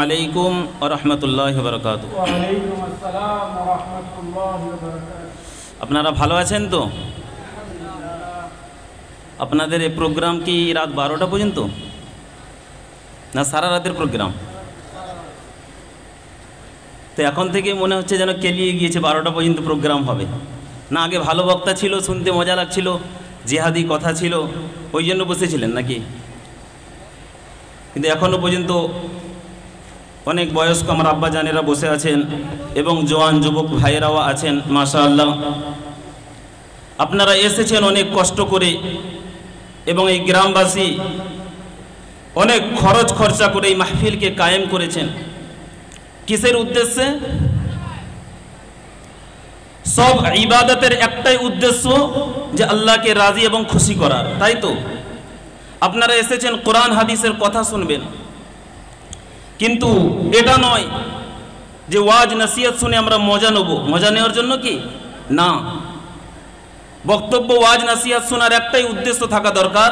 আলাইকুম ওয়া রাহমাতুল্লাহি ওয়া বারাকাতুহু। ওয়া আলাইকুম আসসালাম ওয়া রাহমাতুল্লাহি ওয়া বারাকাতুহু। আপনারা ভালো আছেন তো? আপনাদের এই প্রোগ্রাম কি রাত 12টা পর্যন্ত না সারা রাতের প্রোগ্রাম? তো এখন থেকে মনে হচ্ছে যেন কেলিয়ে গিয়েছে, 12টা পর্যন্ত প্রোগ্রাম হবে না। আগে ভালো বক্তা ছিল, শুনতে মজা লাগছিল, জিহাদি কথা ছিল, ওই জন্য বসেছিলেন নাকি? কিন্তু এখনও পর্যন্ত অনেক বয়স্ক আমার আব্বা জানেরা বসে আছেন এবং জওয়ান যুবক ভাইয়েরাও আছেন। মাশাআল্লাহ, আপনারা এসেছেন অনেক কষ্ট করে এবং এই গ্রামবাসী অনেক খরচ খরচা করে এই মাহফিলকে কায়েম করেছেন। কিসের উদ্দেশ্যে? সব ইবাদতের একটাই উদ্দেশ্য যে আল্লাহকে রাজি এবং খুশি করার, তাই তো? আপনারা এসেছেন কোরআন হাদিসের কথা শুনবেন, কিন্তু এটা নয় যে ওয়াজ নসিহত শুনে আমরা মজা নেব। মজা নেওয়ার জন্য কি না, বক্তব্য ওয়াজ নসিহত শোনার একটাই উদ্দেশ্য থাকা দরকার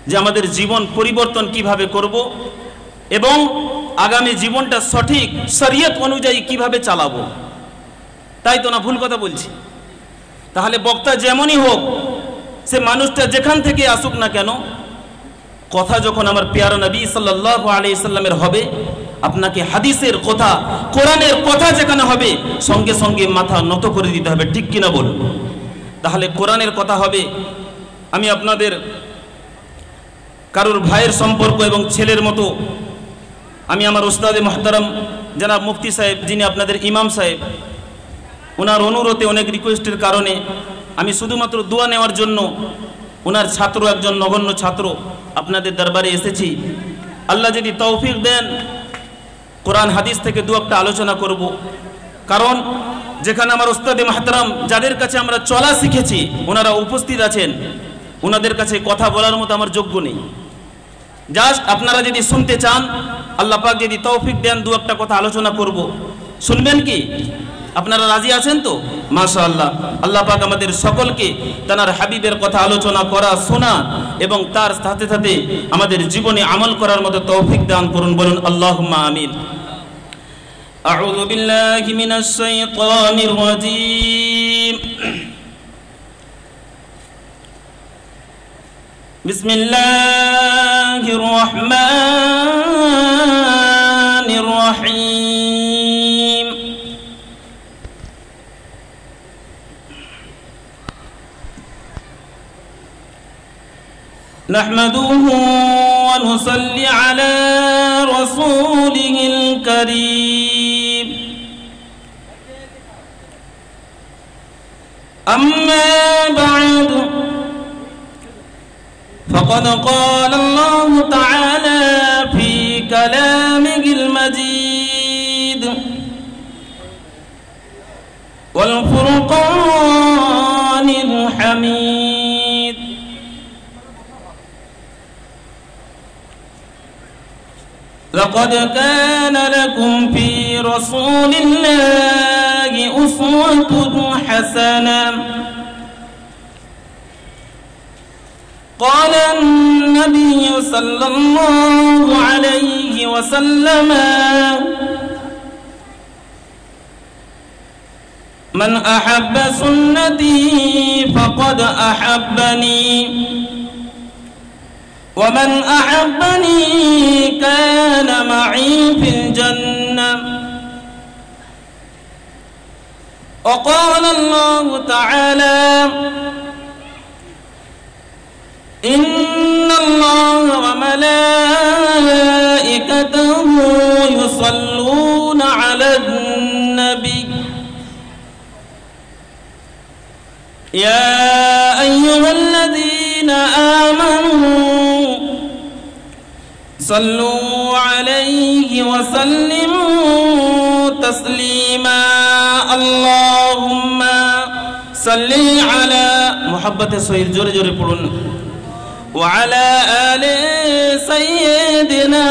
যে আমাদের জীবন পরিবর্তন কিভাবে করব এবং আগামী জীবনটা সঠিক শরীয়ত অনুযায়ী কিভাবে চালাবো, তাই তো না? ভুল কথা বলছি? তাহলে বক্তা যেমনই হোক, সে মানুষটা যেখান থেকে আসুক না কেন, কথা যখন আমার প্যারা নবী সাল্লাল্লাহু আলাইহি সাল্লামের হবে, আপনাকে হাদিসের কথা, কোরআনের কথা যেখানে হবে, সঙ্গে সঙ্গে মাথা নত করে দিতে হবে, ঠিক কিনা বলুন? তাহলে কোরআনের কথা হবে। আমি আপনাদের কারোর ভাইয়ের সম্পর্ক এবং ছেলের মতো আমি আমার উস্তাদে মুহতারাম জনাব মুফতি সাহেব, যিনি আপনাদের ইমাম সাহেব, ওনার অনুরোধে অনেক রিকোয়েস্টের কারণে আমি শুধুমাত্র দোয়া নেওয়ার জন্য ওনার ছাত্র, একজন নগণ্য ছাত্র, আপনাদের দরবারে এসেছি। আল্লাহ যদি তৌফিক দেন, কোরআন হাদিস থেকে দু একটা আলোচনা করব। কারণ যেখানে আমার উস্তাদে মুহতারাম, যাদের কাছে আমরা চলা শিখেছি, ওনারা উপস্থিত আছেন, ওনাদের কাছে কথা বলার মতো আমার যোগ্য নেই। জাস্ট আপনারা যদি শুনতে চান, আল্লাহ পাক যদি তৌফিক দেন, দু একটা কথা আলোচনা করব। শুনবেন কি? আপনারা রাজি আছেন তো? মাশাআল্লাহ, আল্লাহ পাক আমাদের সকলকে তার হাবিবের কথা আলোচনা করা, শোনা এবং তার সাথে সাথে আমাদের জীবনে আমল করার মতো তৌফিক দান করুন। বলুন আল্লাহুম্মা আমিন। আউযু বিল্লাহি মিনাশ শাইতানির রাজীম। বিসমিল্লাহির রহমানির রহিম। نحمده ونصلي على رسوله الكريم. أما بعد، فقد قال الله تعالى في كلامه المجيد والفرقان الحميد: لقد كان لكم في رسول الله أسوة حسنة. قال النبي صلى الله عليه وسلم: من أحب سنتي فقد أحبني، ومن أحبني كان معي في الجنة. وقال الله تعالى: إن الله وملائكته يصلون على النبي يا أيها الذين آمنوا صلوا عليه وسلموا تسليما. اللهم صل على محبت سوير جوري جوري پڑھن وعلى آل سيدنا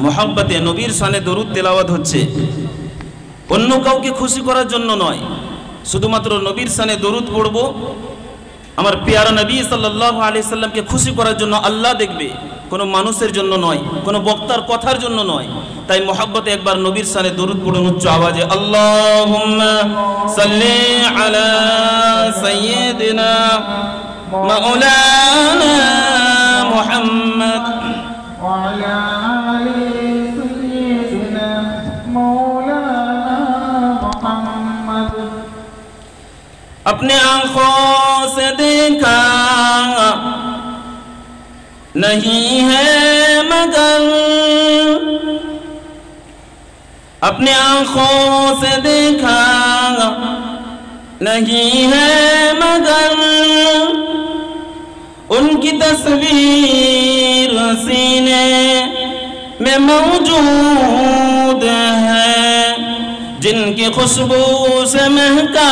محبت نبیر শানে দরুদ তেলাওয়াত হচ্ছে। অন্য কাউকে খুশি করার জন্য নয়, শুধুমাত্র নবীর শানে দরুদ পড়ব, আমার পেয়ারা নবী সাল্লাল্লাহু আলাইহি সাল্লামকে খুশি করার জন্য আল্লাহ দেখবে, কোনো মানুষের জন্য নয়, কোনো বক্তার কথার জন্য নয়। তাই মহব্বতে একবার নবীর শানে দরুদ পড়ুন উচ্চ আওয়াজে, আল্লাহুম্মা সাল্লি আলা সাইয়্যিদিনা মাওলানা মুহাম্মদ ওয়া আলা আলি সাইয়্যিদিনা মাওলানা মুহাম্মদ। अपने आँखों से देखा नहीं है मगर, अपने आँखों से देखा नहीं है मगर, उनकी तस्वीर सीने में मौजूद है, जिनकी खुशबू से महका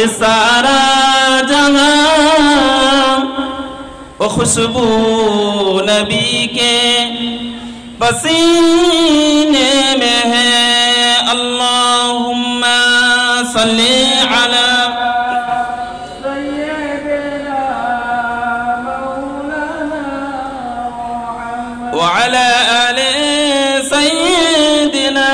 इस सारा जहां, वो खुशबू नबी के पसीने में है। अल्लाहुम्मा सल्ली अला सय्यिदिना मौलाना मुहम्मद व अला आले सय्यिदिना।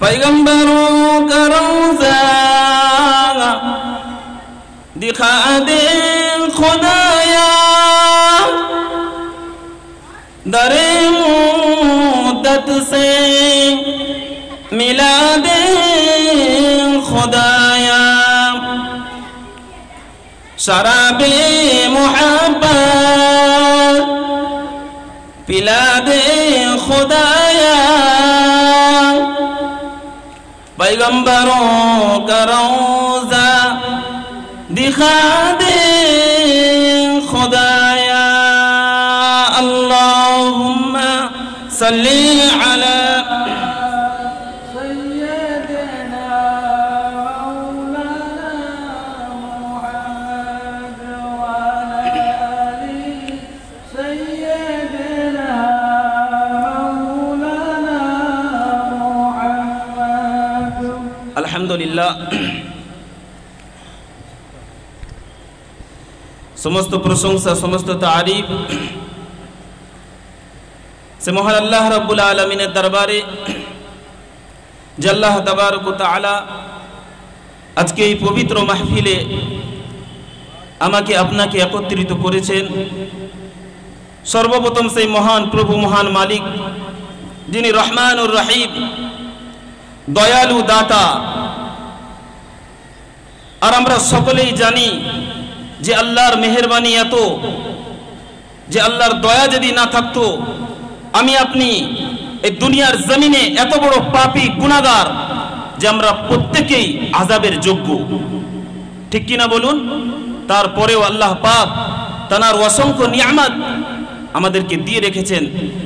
पैगंबरों का रोज़ा दिखा दे खुदाया, दरे मुद्दत से मिला दे खुदाया, शराबे मुहब्बत पिला दे खुदाया, पैगंबरों का रोज़ा दिखा दे खुदाया। अल्लाहुम्मा सल्ली अला सय्यिदिना मौलाना मुहम्मद व अला आलि सय्यिदिना मौलाना मुहम्मद। अल्हम्दुलिल्लाह, समस्त प्रशंसा समस्त तारीफ से मोहन अल्लाह रब्बुल आलमीনের দরবারে, যে আল্লাহ তাবারক ওয়া তাআলা আজকে এই পবিত্র মাহফিলে আমাকে আপনাকে একত্রিত করেছেন। সর্বপ্রথম সেই মহান প্রভু, মহান মালিক, যিনি রহমানুর রহিম, দয়ালু দাতা। আর আমরা সকলেই জানি যে আল্লাহর মেহেরবানি এত, যে আল্লাহর দয়া যদি না থাকতো আমি আপনি এই দুনিয়ার জমিনে এত বড় পাপী গুনাহগার যে আমরা প্রত্যেকেই আযাবের যোগ্য, ঠিক কি না বলুন? তারপরেও আল্লাহ পাক তার অসংখ্য নিয়ামত আমাদেরকে দিয়ে রেখেছেন।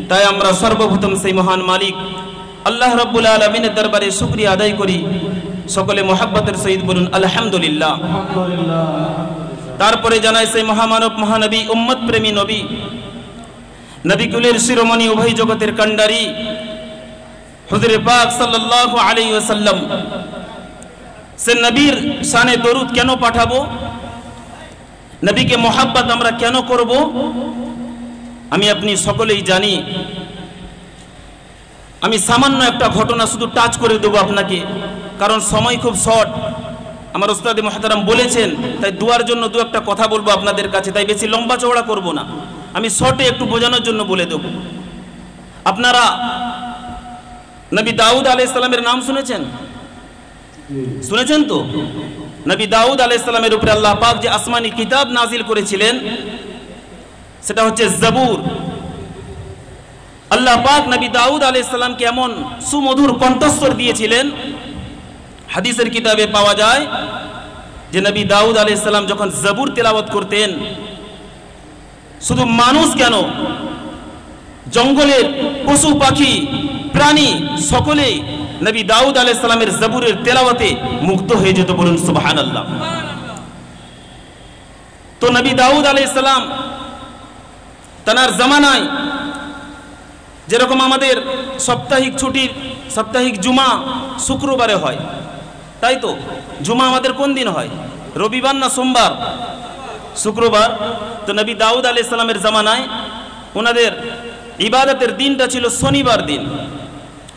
তাই আমরা সর্বপ্রথম সেই মহান মালিক আল্লাহ রাব্বুল আলামিনের দরবারে শুকরিয়া আদায় করি। সকলে মুহাব্বতের সহিত বলুন আলহামদুলিল্লাহ। তারপরে জানাই সেই মহামানব, মহানবী, উম্মত প্রেমী নবী, নবীকুলের শিরোমণি, উভয় জগতের কান্ডারি হুজুরে পাক সাল্লাল্লাহু আলাইহি ওয়াসাল্লাম, সে নবীর শানে দরুদ কেন পাঠাবো, নবীকে মোহাব্বত আমরা কেন করব, আমি আপনি সকলেই জানি। আমি সামান্য একটা ঘটনা শুধু টাচ করে দেবো আপনাকে, কারণ সময় খুব শর্ট। আমার উস্তাদ মুহতারাম বলেছেন, তাই দুয়ার জন্য দু একটা কথা বলবো আপনাদের কাছে, তাই বেশি লম্বা চওড়া করব না, আমি শর্টে একটু বোঝানোর জন্য বলে দেব। আপনারা নবী দাউদ আলাইহিস সালামের নাম শুনেছেন? শুনেছেন তো? নবী দাউদ আলাইহিস সালামের উপরে আল্লাহ পাক যে আসমানি কিতাব নাজিল করেছিলেন সেটা হচ্ছে জবুর। আল্লাহ পাক নবী দাউদ আলাইহিস সালামকে এমন সুমধুর কণ্ঠস্বর দিয়েছিলেন, হাদিসের কিতাবে পাওয়া যায় যে নবী দাউদ আলাইহিস সালাম যখন জবুর তেলাওয়াত করতেন, শুধু মানুষ কেন, জঙ্গলের পশু পাখি প্রাণী সকলেই নবী দাউদ আলাইহিস সালামের জবুরের তেলাওয়াতে মুগ্ধ হয়ে যেত। বলুন সুবহানাল্লাহ। তো নবী দাউদ আলাইহিস সালাম তার জামানায় যেরকম আমাদের সাপ্তাহিক ছুটির সাপ্তাহিক জুমা শুক্রবারে হয়, তাই তো? জুমা আমাদের কোন দিন হয়? রবিবার না সোমবার? শুক্রবার। তো নবী দাউদ আলাইহিস সালামের জামানায় ওনাদের ইবাদতের দিনটা ছিল শনিবার দিন,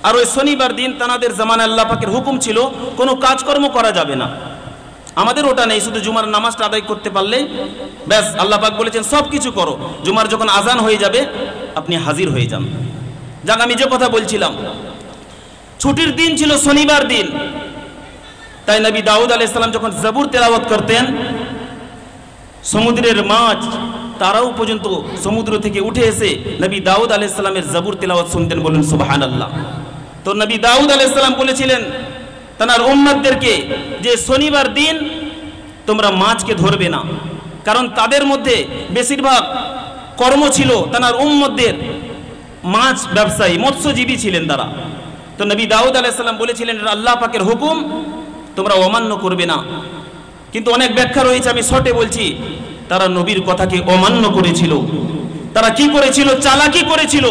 আর ওই শনিবার দিন তাদের জামানায় আল্লাহ পাকের হুকুম ছিল কোনো কাজকর্ম করা যাবে না। আমাদের ওটা নেই, শুধু জুমার নামাজটা আদায় করতে পারলেই ব্যাস, আল্লাহ পাক বলেছেন সব কিছু করো, জুমার যখন আজান হয়ে যাবে আপনি হাজির হয়ে যান। যাক, আমি যে কথা বলছিলাম, ছুটির দিন ছিল শনিবার দিন, তাই নবী দাউদ আলাইহিস সালাম যখন জবুর তেলাওয়াত করতেন, সমুদ্রের মাছ তারাও পর্যন্ত সমুদ্র থেকে উঠে এসে নবী দাউদ আলাইহিস সালামের জবুর তেলাওয়াত শুনতেন। বলুন সুবহানাল্লাহ। তো নবী দাউদ আলাইহিস সালাম বলেছিলেন তার উম্মতদেরকে যে শনিবার দিন তোমরা মাছকে ধরবে না, কারণ তাদের মধ্যে বেশিরভাগ কর্ম ছিল তার উম্মতদের মাছ ব্যবসায়ী, মৎস্যজীবী ছিলেন তারা। তো নবী দাউদ আলাইহিস সালাম বলেছিলেন আল্লাহ পাকের হুকুম, তোমরা অমান্য করবে না। কিন্তু অনেক ব্যাখ্যা রয়েছে, আমি শর্টে বলছি। তারা নবীর কথাকে অমান্য করেছিল। তারা কি করেছিল? চালাকি করেছিল।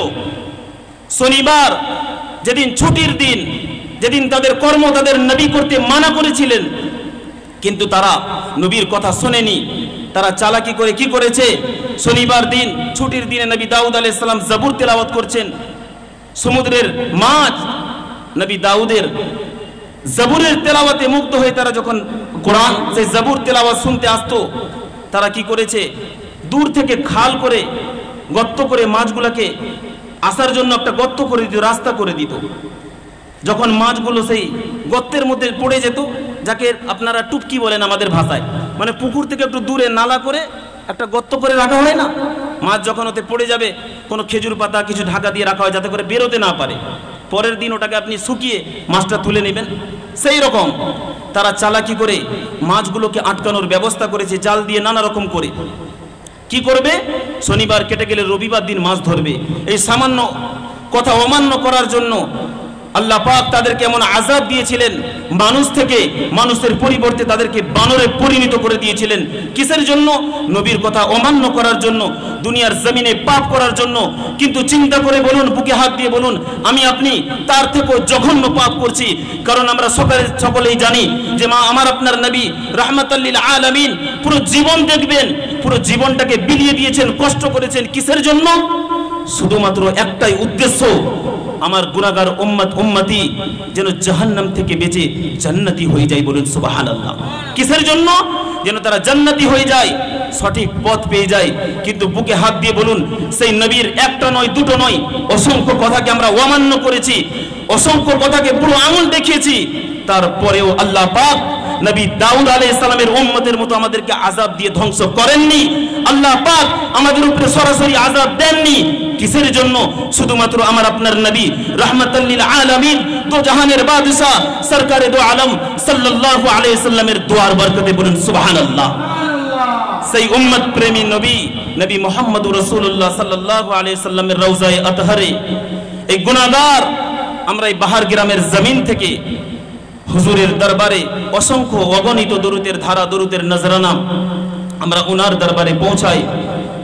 শনিবার যেদিন ছুটির দিন, যেদিন তাদের কর্ম তাদের নবী করতে মানা করেছিলেন, কিন্তু তারা নবীর কথা শোনেনি। তারা চালাকি করে কি করেছে? শনিবার দিন ছুটির দিনে নবী দাউদ আলাইহিস সালাম জবুর তেলাওয়াত করছেন, সমুদ্রের মাছ নবী দাউদের জবুরের তেলাওয়াতে মুগ্ধ হয়ে তারা যখন কোরআন সেই জবুর তেলাওয়াত শুনতে আসতো, তারা কি করেছে? দূর থেকে খাল করে গর্ত করে মাছগুলোকে আসার জন্য একটা গর্ত করে দিত, রাস্তা করে দিত। যখন মাছগুলো সেই গর্তের মধ্যে পড়ে যেত, যাকে আপনারা টুপকি বলেন আমাদের ভাষায়, মানে পুকুর থেকে একটু দূরে নালা করে একটা গর্ত করে রাখা হয় না, মাছ যখন ওতে পড়ে যাবে কোনো খেজুর পাতা কিছু ঢাকা দিয়ে রাখা হয় যাতে করে বেরোতে না পারে, পরের দিন ওটাকে আপনি শুকিয়ে মাছটা তুলে নেবেন। সেই রকম তারা চালাকি করে মাছগুলোকে আটকানোর ব্যবস্থা করেছে, জাল দিয়ে নানা রকম করে। কি করবে? শনিবার কেটে গেলে রবিবার দিন মাছ ধরবে। এই সামান্য কথা অমান্য করার জন্য আল্লাহ পাক তাদেরকে এমন আযাব দিয়েছিলেন, মানুষ থেকে মানুষের পরিবর্তে তাদেরকে বানরে পরিণত করে দিয়েছিলেন। কিসের জন্য? নবীর কথা অমান্য করার জন্য, দুনিয়ার জমিনে পাপ করার জন্য। কিন্তু চিন্তা করে বলুন, বুকে হাত দিয়ে বলুন, আমি আপনি তার থেকেও জঘন্য পাপ করছি। কারণ আমরা সকলেই জানি যে আমার আপনার নবী রাহমাতাল লিল আলামিন পুরো জীবন দেখবেন, পুরো জীবনটাকে বিলিয়ে দিয়েছেন, কষ্ট করেছেন। কিসের জন্য? শুধুমাত্র একটাই উদ্দেশ্য, আমার গুনাহগার উম্মতি যেন জাহান্নাম থেকে বেঁচে জান্নাতি হয়ে যায়। বলুন সুবহানাল্লাহ। কিসের জন্য? যেন তারা জান্নাতি হয়ে যায়, সঠিক পথ পেয়ে যায়। কিন্তু বুকে হাত দিয়ে বলুন, সেই নবীর একটা নয় দুটো নয় অসংখ্য কথাকে আমরা অমান্য করেছি, অসংখ্য কথাকে পুরো আঙুল দেখিয়েছি। তারপরেও আল্লাহ পাক নবী দাউদ আলাইহিস সালামের উম্মতের মতো আমাদেরকে আযাব দিয়ে ধ্বংস করেননি। আল্লাহ পাক আমাদের উপরে সরাসরি আযাব দেননি। কিসের জন্য? শুধুমাত্র আমার আপনার নবী রাহমাতাল লিল আলামিন, দো জাহানের বাদশা সরকারে দো আলম সাল্লাল্লাহু আলাইহি সাল্লামের দোয়ার বরকতে। বলুন সুবহানাল্লাহ। সেই উম্মত প্রেমী নবী নবী মুহাম্মদুর রাসূলুল্লাহ সাল্লাল্লাহু আলাইহি সাল্লামের রওজায়ে আতহারে এই গুনাহগার আমরা এই বাহার গ্রামের জমিন থেকে হুজুরের দরবারে অসংখ্য অগণিত দরুদের ধারা, দরুদের নজরানা আমরা ওনার দরবারে পৌঁছাই।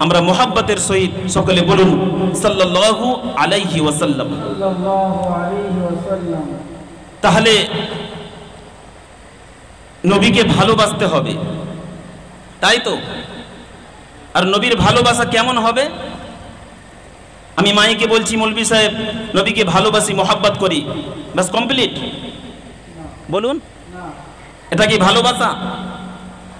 আমরা মোহাব্বতের সহিত সকলে বলুন সাল্লাল্লাহু আলাইহি ওয়াসাল্লাম। তাহলে নবীকে ভালোবাসতে হবে, তাই তো? আর নবীর ভালোবাসা কেমন হবে? আমি মাইকে বলছি, মৌলভী সাহেব নবীকে ভালোবাসি, মোহাব্বত করি, বাস কমপ্লিট? বলুন, এটা কি ভালোবাসা?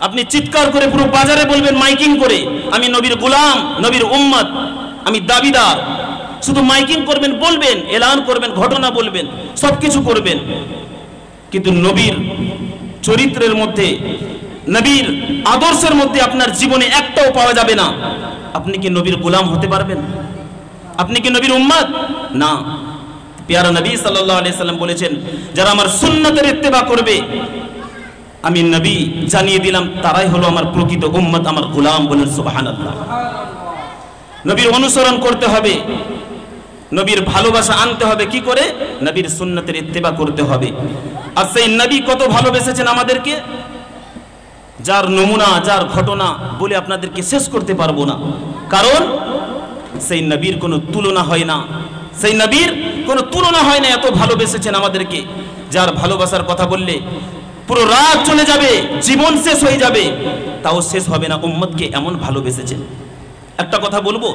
আপনি চিৎকার করে পুরো বাজারে বলবেন মাইকিং করে, আমি নবীর গোলাম, নবীর উম্মত, আমি দাবিদার। শুধু মাইকিং করবেন, বলবেন, এলান করবেন, ঘটনা বলবেন, সবকিছু করবেন, কিন্তু নবীর চরিত্রের মধ্যে, নবীর আদর্শের মধ্যে আপনার জীবনে একটাও পাওয়া যাবে না। আপনি কি নবীর গোলাম হতে পারবেন? আপনি কি নবীর উম্মত? না। প্যারা নবী সাল্লাল্লাহু আলাইহি সাল্লাম বলেছেন, যারা আমার সুন্নতের ইত্তেবা করবে, আমি নবী জানিয়ে দিলাম তারাই হলো আমার প্রকৃত উম্মত, আমার গোলাম। বলেন সুবহানাল্লাহ। নবীর অনুসরণ করতে হবে, নবীর ভালোবাসা আনতে হবে। কি করে? নবীর সুন্নতের ইত্তেবা করতে হবে। আর সেই নবী কত ভালোবেসেছেন আমাদেরকে, যার নমুনা, যার ঘটনা বলে আপনাদেরকে শেষ করতে পারবো না। কারণ সেই নবীর কোনো তুলনা হয় না, সেই নবীর কোনো তুলনা হয় না, এত ভালোবেসেছেন আমাদেরকে, যার ভালোবাসার কথা বললে পুরো রাত চলে যাবে, জীবন শেষ হয়ে যাবে, তাও শেষ হবে না, উম্মতকে এমন ভালোবেসেছেন। একটা কথা বলবো,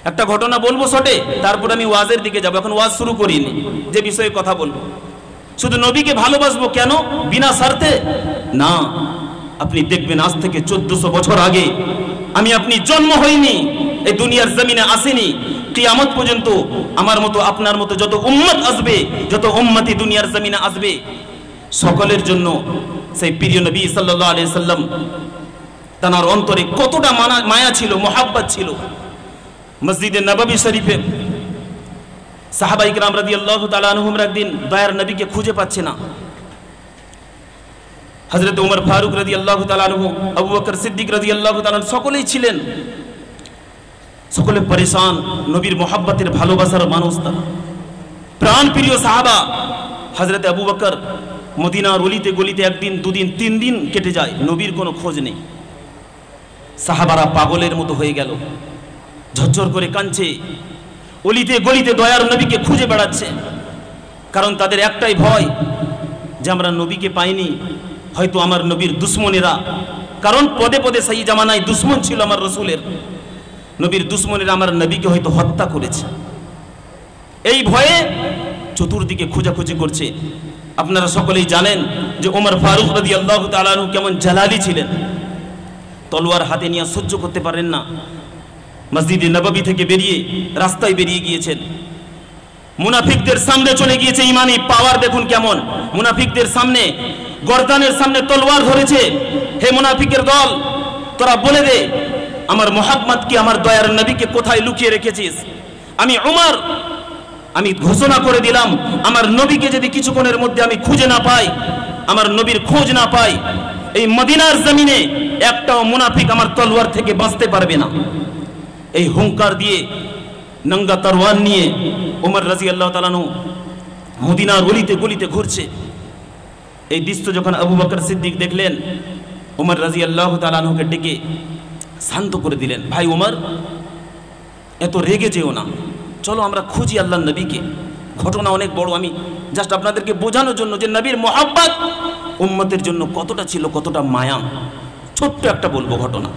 একটা ঘটনা বলবো শর্টে, তারপর আমি ওয়াজের দিকে যাব। এখন ওয়াজ শুরু করিনি, যে বিষয়ে কথা বলবো। শুধু নবীকে ভালোবাসবো কেন? বিনা স্বার্থে না। আপনি দেখবেন আজ থেকে 1400 বছর আগে আমি আপনি জন্ম হইনি, এই দুনিয়ার জমিনে আসেনি, কিয়ামত পর্যন্ত আমার মতো আপনার মতো যত উম্মত আসবে, যত উম্মতি দুনিয়ার জমিনে আসবে, সকলের জন্য সেই প্রিয় নবী সাল্লাল্লাহু আলাইহি সাল্লাম তার অন্তরে কতটা মায়া ছিল, মোহাব্বত ছিল। মসজিদে নববী শরীফে সাহাবা ইকরাম রাদিয়াল্লাহু তাআলা আনহুম একদিন দয়ার নবীকে খুঁজে পাচ্ছে না। হযরত ওমর ফারুক রাদিয়াল্লাহু তাআলা আনহু, আবু বকর সিদ্দিক রাদিয়াল্লাহু তাআলা সকলেই ছিলেন, সকলে পরেশান। নবীর মোহাব্বতের ভালোবাসার মানুষ তারা, প্রাণ প্রিয় সাহাবা। হযরত আবু বকর মদিনার অলিতে গলিতে একদিন, দুদিন, 3 দিন কেটে যায়, নবীর কোনো খোঁজ নেই। সাহাবারা পাগলের মতো হয়ে গেল, ঝরঝর করে কাঁদছে, অলিতে গলিতে দয়ার নবীকে খুঁজে বেড়াচ্ছে। কারণ তাদের একটাই ভয় যে আমরা নবীকে পাইনি, হয়তো আমার নবীর দুশ্মনেরা, কারণ পদে পদে সেই জামানায় দুশ্মন ছিল আমার রসুলের, নবীর দুশ্মনেরা আমার নবীকে হয়তো হত্যা করেছে। এই ভয়ে চতুর্দিকে খোঁজাখুঁজি করছে। আপনারা সকলেই জানেন যে ওমর ফারুক রাদিয়াল্লাহু তাআলা আনহু কেমন জালালি ছিলেন, তলোয়ার হাতে নিয়ে সহ্য করতে পারেন না। মসজিদে নববী থেকে বেরিয়ে রাস্তায় বেরিয়ে গিয়েছেন, মুনাফিকদের সামনে চলে গিয়েছে। ইমানি পাওয়ার দেখুন কেমন, মুনাফিকদের সামনে, গর্দানের সামনে তলোয়ার ধরেছে। হে মুনাফিকের দল, তোরা বলে দে আমার মুহাম্মদকে, আমার দয়ার নবীকে কোথায় লুকিয়ে রেখেছিস? আমি উমর, আমি ঘোষণা করে দিলাম, আমার নবীকে যদি কিছুক্ষণের মধ্যে আমি খুঁজে না পাই, আমার নবীর খোঁজ না পাই, এই মদিনার জমিনে একটাও মুনাফিক আমার তলোয়ার থেকে বাঁচতে পারবে না। এই হুঙ্কার দিয়ে নঙ্গা তরওয়ার নিয়ে ওমর রাদিয়াল্লাহু তাআলা আনহু মদিনার গলিতে গলিতে ঘুরছে। এই দৃশ্য যখন আবু বকর সিদ্দিক দেখলেন, ওমর রাদিয়াল্লাহু তাআলা আনহুকে ডেকে শান্ত করে দিলেন। ভাই ওমর, এত রেগে যেও না, চলো আমরা খুঁজি আল্লাহর নবীকে। ঘটনা অনেক বড়, আমি জাস্ট আপনাদেরকে বোঝানোর জন্য যে নবীর মোহাব্বত উম্মতের জন্য কতটা ছিল, কতটা মায়া, ছোট্ট একটা বলবো ঘটনা।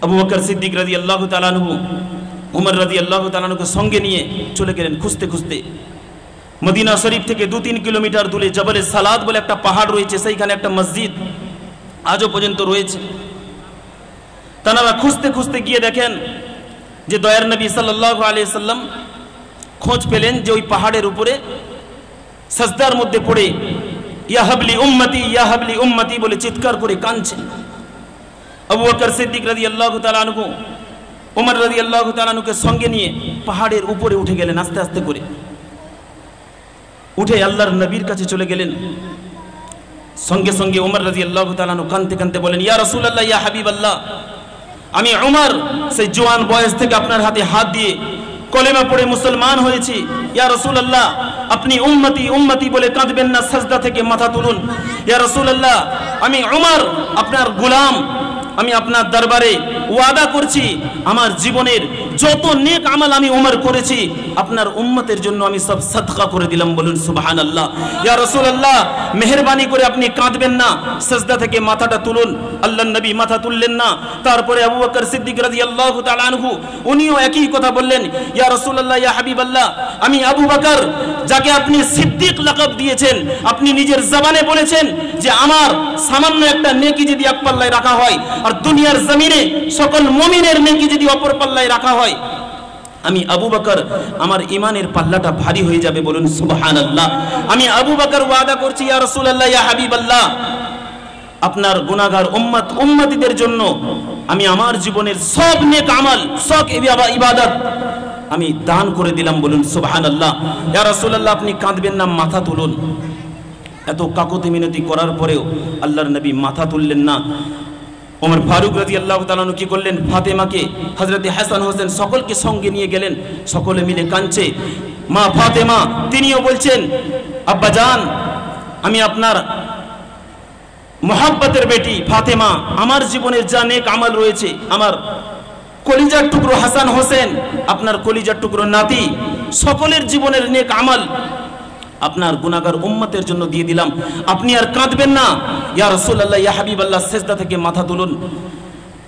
আবু বকর সিদ্দিক রাদিয়াল্লাহু তাআলা আনহু ওমর রাদিয়াল্লাহু তাআলা আনহুকে সঙ্গে নিয়ে চলে গেলেন খুঁজতে খুঁজতে। মদিনা শরীফ থেকে 2-3 কিলোমিটার দূরে জবলে সালাত বলে একটা পাহাড় রয়েছে, সেইখানে একটা মসজিদ আজও পর্যন্ত রয়েছে। তারা খুঁজতে খুঁজতে গিয়ে দেখেন যে দয়ার নবী সাল্লাল্লাহু আলাইহি সাল্লাম খোঁজ পেলেন যে ওই পাহাড়ের উপরে সাজদার মধ্যে পড়ে ইয়া হাবলি উম্মতি, ইয়া হাবলি উম্মতি বলে চিৎকার করে কাঁদছেন। আবু বকর সিদ্দিক রাদিয়াল্লাহু তাআলা আনহু ওমর রাদিয়াল্লাহু তাআলা আনহুকে সঙ্গে নিয়ে পাহাড়ের উপরে উঠে গেলেন। আস্তে আস্তে করে উঠে আল্লাহর নবীর কাছে চলে গেলেন। সঙ্গে সঙ্গে ওমর রাদিয়াল্লাহু তাআলা আনহু কাঁদতে কাঁদতে বলেন, ইয়া রাসূলুল্লাহ, ইয়া হাবিবাল্লাহ, আমি ওমর সেই জওয়ান বয়স থেকে আপনার হাতে হাত দিয়ে কলেমা পড়ে মুসলমান হয়েছি। ইয়া রাসূলুল্লাহ, আপনি উম্মতি উম্মতি বলে কাঁদবেন না, সাজদা থেকে মাথা তুলুন। ইয়া রাসূলুল্লাহ, আমি ওমর আপনার গোলাম, আমি আপনার দরবারে ওয়াদা করছি আমার জীবনের যত নেক আমল আমি ওমর করেছি আপনার উম্মতের জন্য আমি সব সাদকা করে দিলাম। বলুন সুবহানাল্লাহ। ইয়া রাসূলুল্লাহ, মেহেরবানি করে আপনি কাঁদবেন না, সাজদা থেকে মাথাটা তুলুন। আল্লাহর নবী মাথা তুললেন না। তারপরে আবু বকর সিদ্দিক রাদিয়াল্লাহু তাআলা আনহু উনিও একই কথা বললেন, ইয়া রাসূলুল্লাহ, ইয়া হাবিবাল্লাহ, আমি আবু বকর যাকে আপনি সিদ্দিক লাকাব দিয়েছেন, আপনি নিজের জবানে বলেছেন যে আমার সামান্য একটা নেকি যদি এক পাল্লায় রাখা হয় আর দুনিয়ার জমিনে সকল মুমিনের নেকি যদি অপর পাল্লায় রাখা হয়, আমি আবু বকর আমার ইমানের পাল্লাটা ভারী হয়ে যাবে। বলুন সুবহানাল্লাহ। আমি আবু বকর ওয়াদা করছি, ইয়া রাসূলুল্লাহ, ইয়া হাবিবাল্লাহ, আপনার গুনাহগার উম্মত উম্মতিদের জন্য আমি আমার জীবনের সব নেক আমল, সব ইবাদত আমি দান করে দিলাম। বলুন সুবহানাল্লাহ। ইয়া রাসূলুল্লাহ, আপনি কাঁদবেন না, মাথা তুলুন। এত কাকুতি মিনতি করার পরেও আল্লাহর নবী মাথা তুললেন না। ওমর ফারুক রাদিয়াল্লাহু তাআলা আনহু কি করলেন, ফাতেমাকে, হযরত হাসান হোসেন সকলকে সঙ্গে নিয়ে গেলেন। সকলে মিলে কাঁদছে। মা ফাতেমা তিনিও বলছেন, আব্বা জান, আমি আপনার মোহাব্বতের বেটি ফাতেমা, আমার জীবনের যা নেক আমল রয়েছে, আমার কলিজার টুকরো হাসান হোসেন, আপনার কলিজার টুকরো নাতি, সকলের জীবনের নেক আমল আপনার গুনাহগার উম্মতের জন্য দিয়ে দিলাম। আপনি আর কাঁদবেন না। ইয়া রাসূলুল্লাহ, ইয়া হাবিবাল্লাহ, সিজদা থেকে মাথা তুলুন।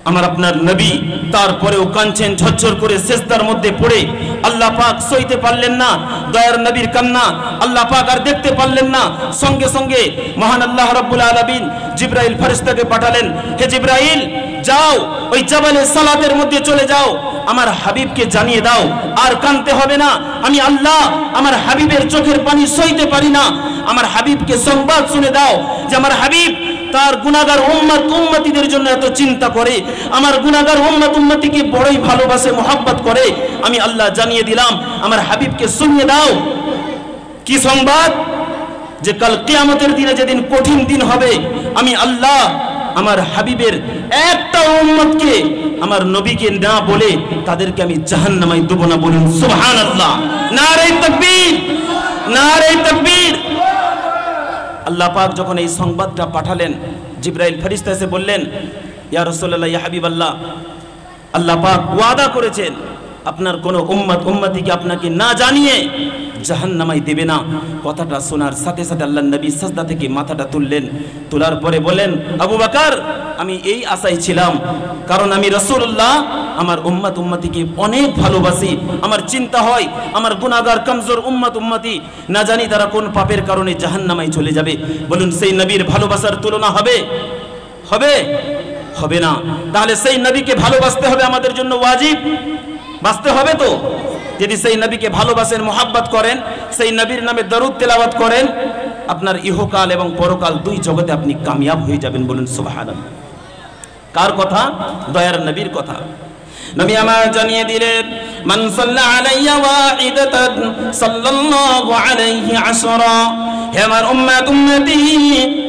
আমার আপনার নবী তারপরেও কাঁদছেন, ঝরঝর করে সিজদার মধ্যে পড়ে। আল্লাহ পাক সইতে পারলেন না দয়ার নবীর কান্না, আল্লাহ পাক আর দেখতে পারলেন না। সঙ্গে সঙ্গে মহান আল্লাহ রাব্বুল আলামিন জিবরাইল ফেরেশতাকে পাঠালেন, হে জিবরাইল, যাও ওই জাবালে সালাতের মধ্যে চলে যাও, আমার হাবিবকে জানিয়ে দাও আর কাঁদতে হবে না। আমি আল্লাহ আমার হাবিবের চোখের পানি সইতে পারি না। আমার হাবিবকে সংবাদ শুনে দাও যে আমার হাবিব তার গুনাহগার উম্মত উম্মতিদের জন্য এত চিন্তা করে, আমার গুনাহগার উম্মত উম্মতিকে বড়ই ভালোবাসে, মোহাব্বত করে। আমি আল্লাহ জানিয়ে দিলাম, আমার হাবিবকে শুনিয়ে দাও। কি সংবাদ? যে কাল কিয়ামতের দিনে, যেদিন কঠিন দিন হবে, আমি আল্লাহ আমার হাবিবের একটা উম্মতকে, আমার নবীকে না বলে তাদেরকে আমি জাহান্নামে দেব না। বলুন সুবহানাল্লাহ, নারে তাকবীর, নারে তাকবীর। আল্লাহ পাক যখন এই সংবাদটা পাঠালেন, জিবরাইল ফেরেশতা এসে বললেন, ইয়া রাসূলুল্লাহ, ইয়া হাবিবাল্লাহ, আল্লাহ পাক ওয়াদা করেছেন আপনার কোনো উম্মত উম্মতিকে আপনাকে না জানিয়ে জাহান্নামে দেবে না। কথাটা শোনার সাথে সাথে আল্লাহর নবী সাজদা থেকে মাথাটা তুললেন। তোলার পরে বলেন, আবু বকর, আমি এই আশায় ছিলাম, কারণ আমি রাসূলুল্লাহ আমার উম্মত উম্মতিকে অনেক ভালোবাসি। আমার চিন্তা হয় আমার গুনাহগার কমজোর উম্মত উম্মতি না জানি তারা কোন পাপের কারণে জাহান্নামে চলে যাবে। বলুন, সেই নবীর ভালোবাসার তুলনা হবে? হবে? হবে না। তাহলে সেই নবীকে ভালোবাসতে হবে, আমাদের জন্য ওয়াজিব। বাঁচতে হবে তো। যদি সেই নবীকে ভালোবাসেন, মোহাব্বত করেন, সেই নবীর নামে দরুদ তেলাওয়াত করেন, আপনার ইহকাল এবং পরকাল দুই জগতে আপনি কামিয়াব হয়ে যাবেন। বলুন সুবহানাল্লাহ। কার কথা? দয়ার নবীর কথা। নবী আমার জানিয়ে দিলেন, মান সাল্লা আলাইয়া ওয়াহিদাতান সাল্লাল্লাহু আলাইহি আশরা। হে আমার উম্মত উম্মতি,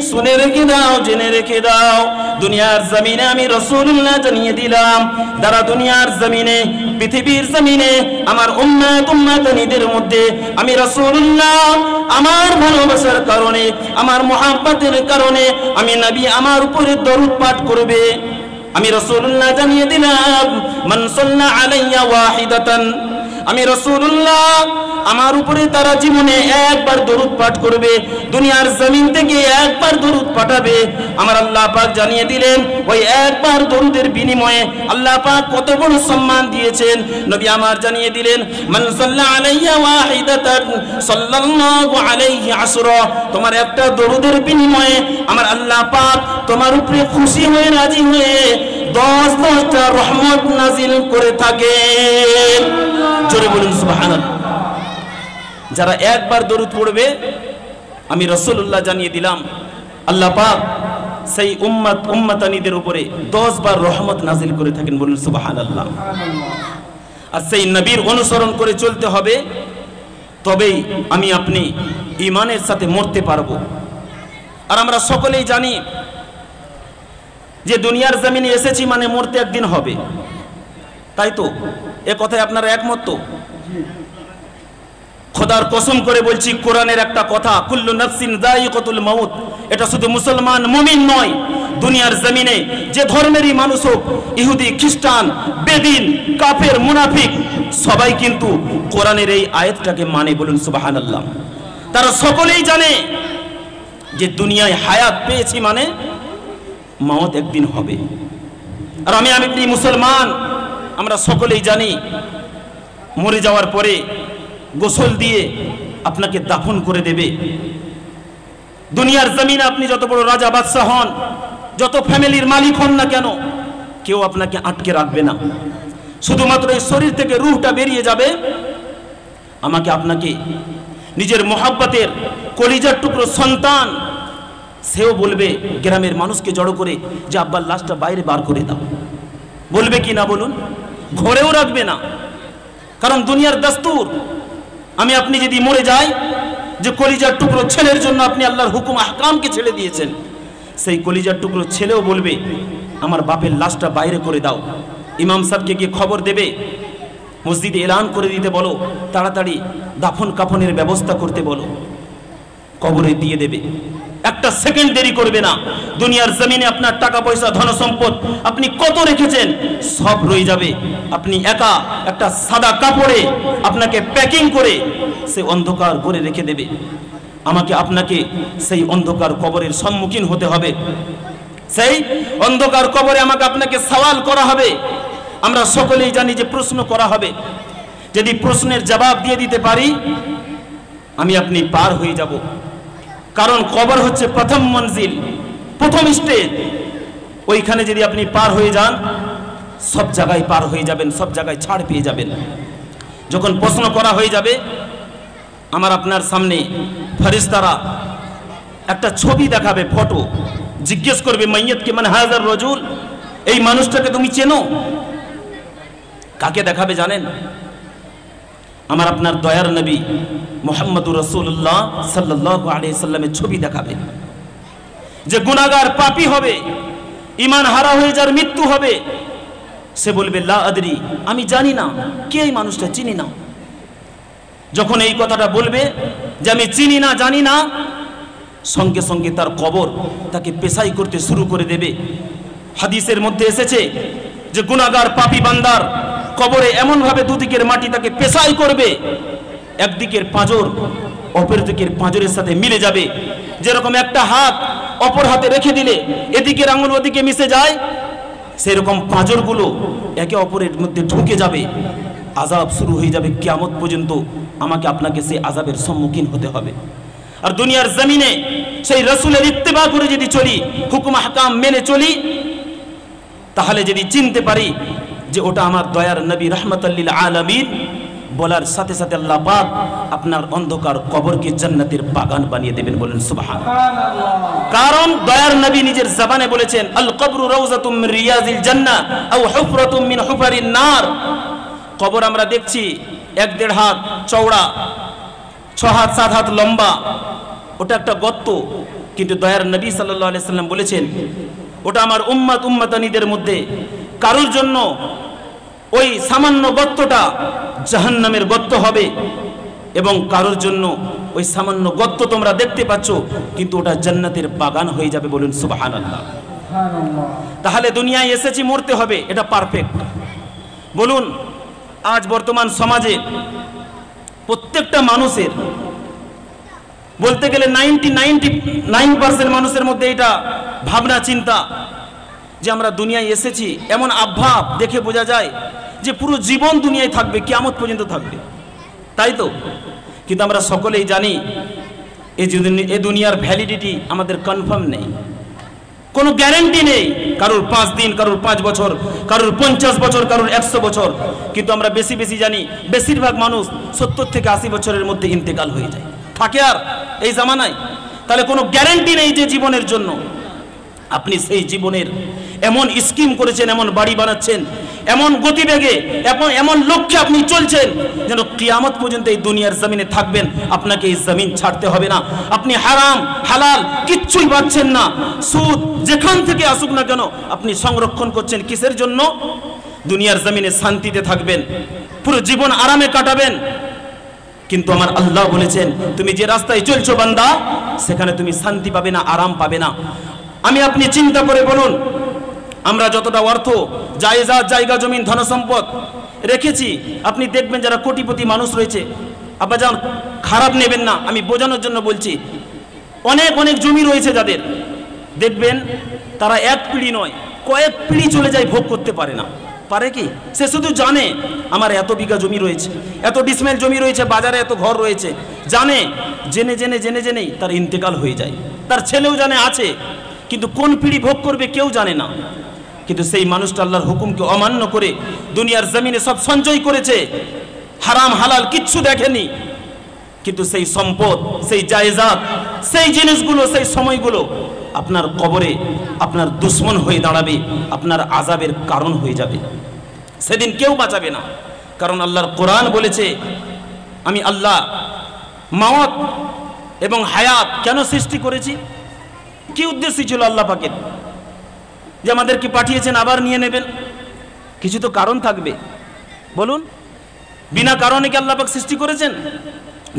শুনে রেখে দাও, জেনে রেখে দাও, দুনিয়ার জমিনে আমি রাসূলুল্লাহ জানিয়ে দিলাম, যারা দুনিয়ার জমিনে, পৃথিবীর জমিনে আমার উম্মত উম্মতানিদের মধ্যে আমি রাসূলুল্লাহ আমার ভালোবাসার কারণে, আমার মুহাব্বতের কারণে আমি নবী আমার উপরে দরুদ পাঠ করবে। আমি রাসূলুল্লাহ জানিয়ে দিলাম, মান সাল্লা আলাইয়া ওয়াহিদাতান, আমি রাসূলুল্লাহ আমার উপরে তারা জীবনে একবার দরুদ পাঠ করবে, দুনিয়ার জমিন থেকে একবার দরুদ পাঠাবে। আমার আল্লাহ পাক জানিয়ে দিলেন, ওই একবার দরুদের বিনিময়ে আল্লাহ পাক কত বড় সম্মান দিয়েছেন। নবী আমার জানিয়ে দিলেন, মান সাল্লা আলাইয়া ওয়াহিদাতান সাল্লাল্লাহু আলাইহি আশরা। তোমার একটা দরুদের বিনিময়ে আমার আল্লাহ পাক তোমার উপরে খুশি হয়ে, রাজি হয়ে 10টা রহমত নাজিল করে থাকেন। জোরে বলুন সুবহানাল্লাহ। যারা একবার দরুদ পড়বে, আমি রাসূলুল্লাহ জানিয়ে দিলাম, আল্লাহ পাক সেই উম্মত উম্মতানিদের উপরে 10 বার রহমত নাজিল করে থাকেন। বলুন সুবহানাল্লাহ। আর সেই নবীর অনুসরণ করে চলতে হবে, তবেই আমি আপনি ঈমানের সাথে মরতে পারবো। আর আমরা সকলেই জানি যে দুনিয়ার জমিনে এসেছি মানে মরতে একদিন হবে, তাই তো? এ কথায় আপনারা একমত তো? খোদার কসম করে বলছি, কোরআনের একটা কথা, কুল্লু নাফসিন যায়িকাতুল মাউত। এটা শুধু মুসলমান মুমিন নয়, দুনিয়ার জমিনে যে ধর্মেরই মানুষ হোক, ইহুদি, খ্রিস্টান, বেদিন, কাফের, মুনাফিক, সবাই কিন্তু কোরআনের এই আয়াতটাকে মানে। বলুন সুবহানাল্লাহ। তারা সকলেই জানে যে দুনিয়ায় হায়াত পেয়েছি মানে মওত একদিন হবে। আর আমি মুসলমান, আমরা সকলেই জানি মরে যাওয়ার পরে গোসল দিয়ে আপনাকে দাফন করে দেবে। দুনিয়ার জমিনে আপনি যত বড় রাজা বাদশাহ হন, যত ফ্যামিলির মালিক হন না কেন, কেউ আপনাকে আটকে রাখবে না। শুধুমাত্র এই শরীর থেকে রূহটা বেরিয়ে যাবে, আমাকে আপনাকে নিজের মোহাব্বতের কলিজার টুকরো সন্তান, সেও বলবে গ্রামের মানুষকে জড়ো করে যে আব্বার লাশটা বাইরে বার করে দাও। বলবে কি না বলুন? ঘরেও রাখবে না, কারণ দুনিয়ার দস্তুর। আমি আপনি যদি মরে যাই, যে কলিজার টুকরো ছেলের জন্য আপনি আল্লাহর হুকুম আহকামকে ছেড়ে দিয়েছেন, সেই কলিজার টুকরো ছেলেও বলবে আমার বাপের লাশটা বাইরে করে দাও। ইমাম সাহেবকে গিয়ে খবর দেবে, মসজিদে এলান করে দিতে বলো, তাড়াতাড়ি দাফন কাফনের ব্যবস্থা করতে বলো, কবরে দিয়ে দেবে। একটা সেকেন্ড দেরি করবে না। দুনিয়ার জমিনে আপনার টাকা পয়সা ধন সম্পদ আপনি কত রেখেছেন সব রয়ে যাবে। আপনি একা একটা সাদা কাপড়ে আপনাকে প্যাকিং করে সে অন্ধকার করে রেখে দেবে। আমাকে আপনাকে সেই অন্ধকার কবরের সম্মুখীন হতে হবে। সেই অন্ধকার কবরে আমাকে আপনাকে সওয়াল করা হবে। আমরা সকলেই জানি যে প্রশ্ন করা হবে। যদি প্রশ্নের জবাব দিয়ে দিতে পারি আমি আপনি পার হয়ে যাব। কারণ কবর হচ্ছে প্রথম মঞ্জিল, প্রথম স্টেজ। ওইখানে যদি আপনি পার হয়ে যান সব জায়গায় পার হয়ে যাবেন, সব জায়গায় ছাড় পেয়ে যাবেন। যখন প্রশ্ন করা হয়ে যাবে আমার আপনার সামনে ফেরেশতারা একটা ছবি দেখাবে, ফটো, জিজ্ঞেস করবে মাইয়াতকে মান হাযার রাজুল, এই মানুষটাকে তুমি চেনো? কাকে দেখাবে জানেন? আমার আপনার দয়ার নবী মুহাম্মদুর রাসূলুল্লাহ সাল্লাল্লাহু আলাইহি সাল্লামের ছবি দেখাবে। যে গুনাহগার পাপী হবে, ঈমান হারা হয়ে যার মৃত্যু হবে, সে বলবে লা আদরি, আমি জানি না, কে এই মানুষটা, চিনি না। যখন এই কথাটা বলবে যে আমি চিনি না, জানি না, সঙ্গে সঙ্গে তার কবর তাকে পেশাই করতে শুরু করে দেবে। হাদিসের মধ্যে এসেছে যে গুনাহগার পাপী বান্দার কবরে এমন ভাবে দুদিকের মাটি তাকে পেশাই করবে, একদিকের পাঁজর অপর দিকের পাঁজরের সাথে মিলে যাবে। যেরকম একটা হাত অপর হাতে রেখে দিলে এদিকের আঙুল ওদিকে মিশে যায়, সেরকম পাঁজরগুলো একে অপরের মধ্যে ঢুকে যাবে। আযাব শুরু হয়ে যাবে কিয়ামত পর্যন্ত। আমাকে আপনাকে সেই আযাবের সম্মুখীন হতে হবে। আর দুনিয়ার জমিনে সেই রাসূলের ইত্তেবা করে যদি চলি, হুকুম আহকাম মেনে চলি, তাহলে যদি চিনতে পারি যে ওটা আমার দয়ার নবী রাহমাতাল লিল আলামিন, বলার সাথে সাথে আল্লাহ পাক আপনার অন্ধকার কবরকে জান্নাতের বাগান বানিয়ে দেবেন। বলেন সুবহানাল্লাহ। কারণ দয়ার নবী নিজের জবানে বলেছেন আল কবরু রাউযাতুম মিন রিয়াজিল জান্নাহ আও হুফরাতুম মিন হুফারিন নার। কবর আমরা দেখছি 1-1.5 হাত চওড়া, 6 হাত 7 হাত লম্বা, ওটা একটা গর্ত। কিন্তু দয়ার নবী সাল্লাল্লাহু আলাইহি সাল্লাম বলেছেন ওটা আমার উম্মতানিদের মধ্যে কারোর জন্য ওই সামান্য গর্তটা জাহান্নামের গর্ত হবে, এবং কারোর জন্য ওই সামান্য গর্ত তোমরা দেখতে পাচ্ছ কিন্তু ওটা জান্নাতের বাগান হয়ে যাবে। বলুন সুবহানাল্লাহ। তাহলে দুনিয়ায় এসেছি মরতে হবে, এটা পারফেক্ট। বলুন আজ বর্তমান সমাজে প্রত্যেকটা মানুষের বলতে গেলে 99% মানুষের মধ্যে এটা ভাবনা চিন্তা যে আমরা দুনিয়ায় এসেছি, এমন আভাব দেখে বোঝা যায় যে পুরো জীবন দুনিয়ায় থাকবে, কিয়ামত পর্যন্ত থাকবে, তাই তো? কিন্তু আমরা সকলেই জানি এই দুনিয়ার ভ্যালিডিটি আমাদের কনফার্ম নেই, কোনো গ্যারান্টি নেই। কারোর 5 দিন, কারোর 5 বছর, কারোর 50 বছর, কারোর 100 বছর। কিন্তু আমরা বেশি জানি বেশিরভাগ মানুষ 70 থেকে 80 বছরের মধ্যে ইন্তেকাল হয়ে যায়। থাকে আর এই জামানায়? তাহলে কোনো গ্যারান্টি নেই যে জীবনের জন্য। আপনি সেই জীবনের এমন স্কিম করেছেন, এমন বাড়ি বানাচ্ছেন, এমন গতিবেগে, এমন লক্ষ্যে আপনি চলছেন যেন কিয়ামত পর্যন্ত এই দুনিয়ার জমিনে থাকবেন। আপনাকে এই জমিন ছাড়তে হবে না। আপনি হারাম হালাল কিচ্ছুই পাচ্ছেন না। সুদ যেখান থেকে আসুক না কেন আপনি সংরক্ষণ করছেন কিসের জন্য? দুনিয়ার জমিনে শান্তিতে থাকবেন, পুরো জীবন আরামে কাটাবেন। কিন্তু আমার আল্লাহ বলেছেন তুমি যে রাস্তায় চলছো বান্দা, সেখানে তুমি শান্তি পাবে না, আরাম পাবে না। আমি আপনি চিন্তা করে বলুন, আমরা যতটা অর্থ, জায়েজাত, জায়গা জমিন, ধন সম্পদ রেখেছি, আপনি দেখবেন যারা কোটিপতি মানুষ রয়েছে, আব্বাজান খারাপ নেবেন না, আমি বোঝানোর জন্য বলছি, অনেক জমি রয়েছে যাদের, দেখবেন তারা এক পিঁড়ি নয় কয়েক পিঁড়ি চলে যায়, ভোগ করতে পারে না। পারে কি? সে শুধু জানে আমার এত বিঘা জমি রয়েছে, এত ডিসমেল জমি রয়েছে, বাজারে এত ঘর রয়েছে, জানে, জেনেই তার ইন্তেকাল হয়ে যায়। তার ছেলেও জানে আছে, কিন্তু কোন পিঁড়ি ভোগ করবে কেউ জানে না। কিন্তু সেই মানুষটা আল্লাহর হুকুমকে অমান্য করে দুনিয়ার জমিনে সব সঞ্চয় করেছে, হারাম হালাল কিচ্ছু দেখেনি। কিন্তু সেই সম্পদ, সেই জায়েজাত, সেই জিনিসগুলো, সেই সময়গুলো আপনার কবরে আপনার দুশ্মন হয়ে দাঁড়াবে, আপনার আযাবের কারণ হয়ে যাবে। সেদিন কেউ বাঁচাবে না। কারণ আল্লাহর কোরআন বলেছে আমি আল্লাহ মাওয়াত এবং হায়াত কেন সৃষ্টি করেছি, কি উদ্দেশ্য ছিল আল্লাহ পাকের যে আমাদেরকে পাঠিয়েছেন আবার নিয়ে নেবেন? কিছু তো কারণ থাকবে। বলুন, বিনা কারণে কি আল্লাহ পাক সৃষ্টি করেছেন?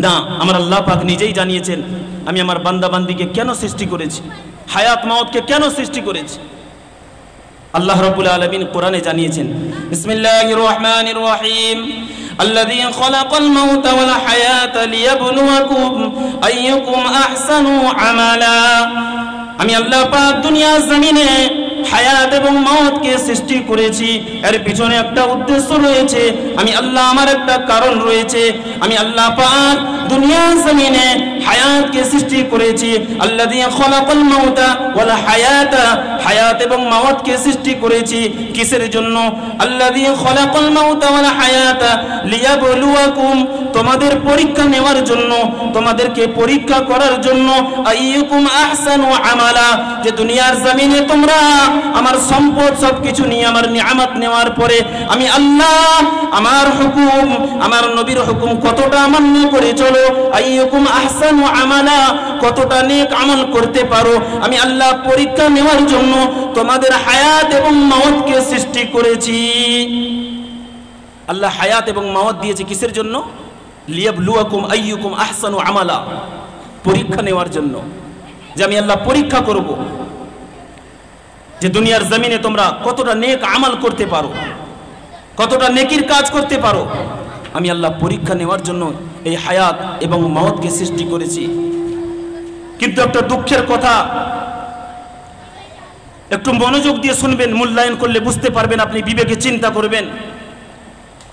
না, আমার আল্লাহ পাক নিজেই জানিয়েছেন আমি আমার বান্দা বান্দিকে কেন সৃষ্টি করেছি, হায়াত মাউতকে কেন সৃষ্টি করেছি। আল্লাহ রাব্বুল আলামিন কোরআনে জানিয়েছেন, বিসমিল্লাহির রহমানির রহিম, الذي خلق الموت والحياة ليبلوكم أيكم أحسن عملا। আমি আল্লাহ পাক দুনিয়ার জমিনে হায়াত এবং মওতকে সৃষ্টি করেছি, এর পিছনে একটা উদ্দেশ্য রয়েছে। আমি আল্লাহ, আমার একটা কারণ রয়েছে। আমি আল্লাহ পাক দুনিয়ার জমিনে হায়াতকে সৃষ্টি করেছি। আল্লাযী খালাকাল মাউতা ওয়াল হায়াতা, হায়াত এবং মওতকে সৃষ্টি করেছি কিসের জন্য? আল্লাযী খালাকাল মাউতা ওয়াল হায়াতা লিয়াবলুয়াকুম, তোমাদের পরীক্ষা নেওয়ার জন্য, তোমাদেরকে পরীক্ষা করার জন্য। আইয়ুকুম আহসানু আমালা, যে দুনিয়ার জমিনে তোমরা আমার সম্পদ সবকিছু নিয়ে আমার নিয়ামত নেওয়ার পরে আমি আল্লাহ আমার হুকুম, আমার নবীর হুকুম কতটা মান্য করে চলো। আইয়ুকুম আহসানু আমালা, কতটা নেক আমল করতে পারো। আমি আল্লাহ পরীক্ষা নেওয়ার জন্য তোমাদের হায়াত এবং মওতকে সৃষ্টি করেছি। আল্লাহ হায়াত এবং মওত দিয়েছে কিসের জন্য? লিয়াবলুয়াকুম আইয়ুকুম আহসানু আমালা, পরীক্ষা নেওয়ার জন্য, যে আমি আল্লাহ পরীক্ষা করব যে দুনিয়ার জমিনে তোমরা কতটা নেক আমল করতে পারো, কতটা নেকির কাজ করতে পারো। আমি আল্লাহ পরীক্ষা নেওয়ার জন্য এই হায়াত এবং মওতকে সৃষ্টি করেছি। কিন্তু একটা দুঃখের কথা, একটু মনোযোগ দিয়ে শুনবেন, মূল্যায়ন করলে বুঝতে পারবেন, আপনি বিবেকে চিন্তা করবেন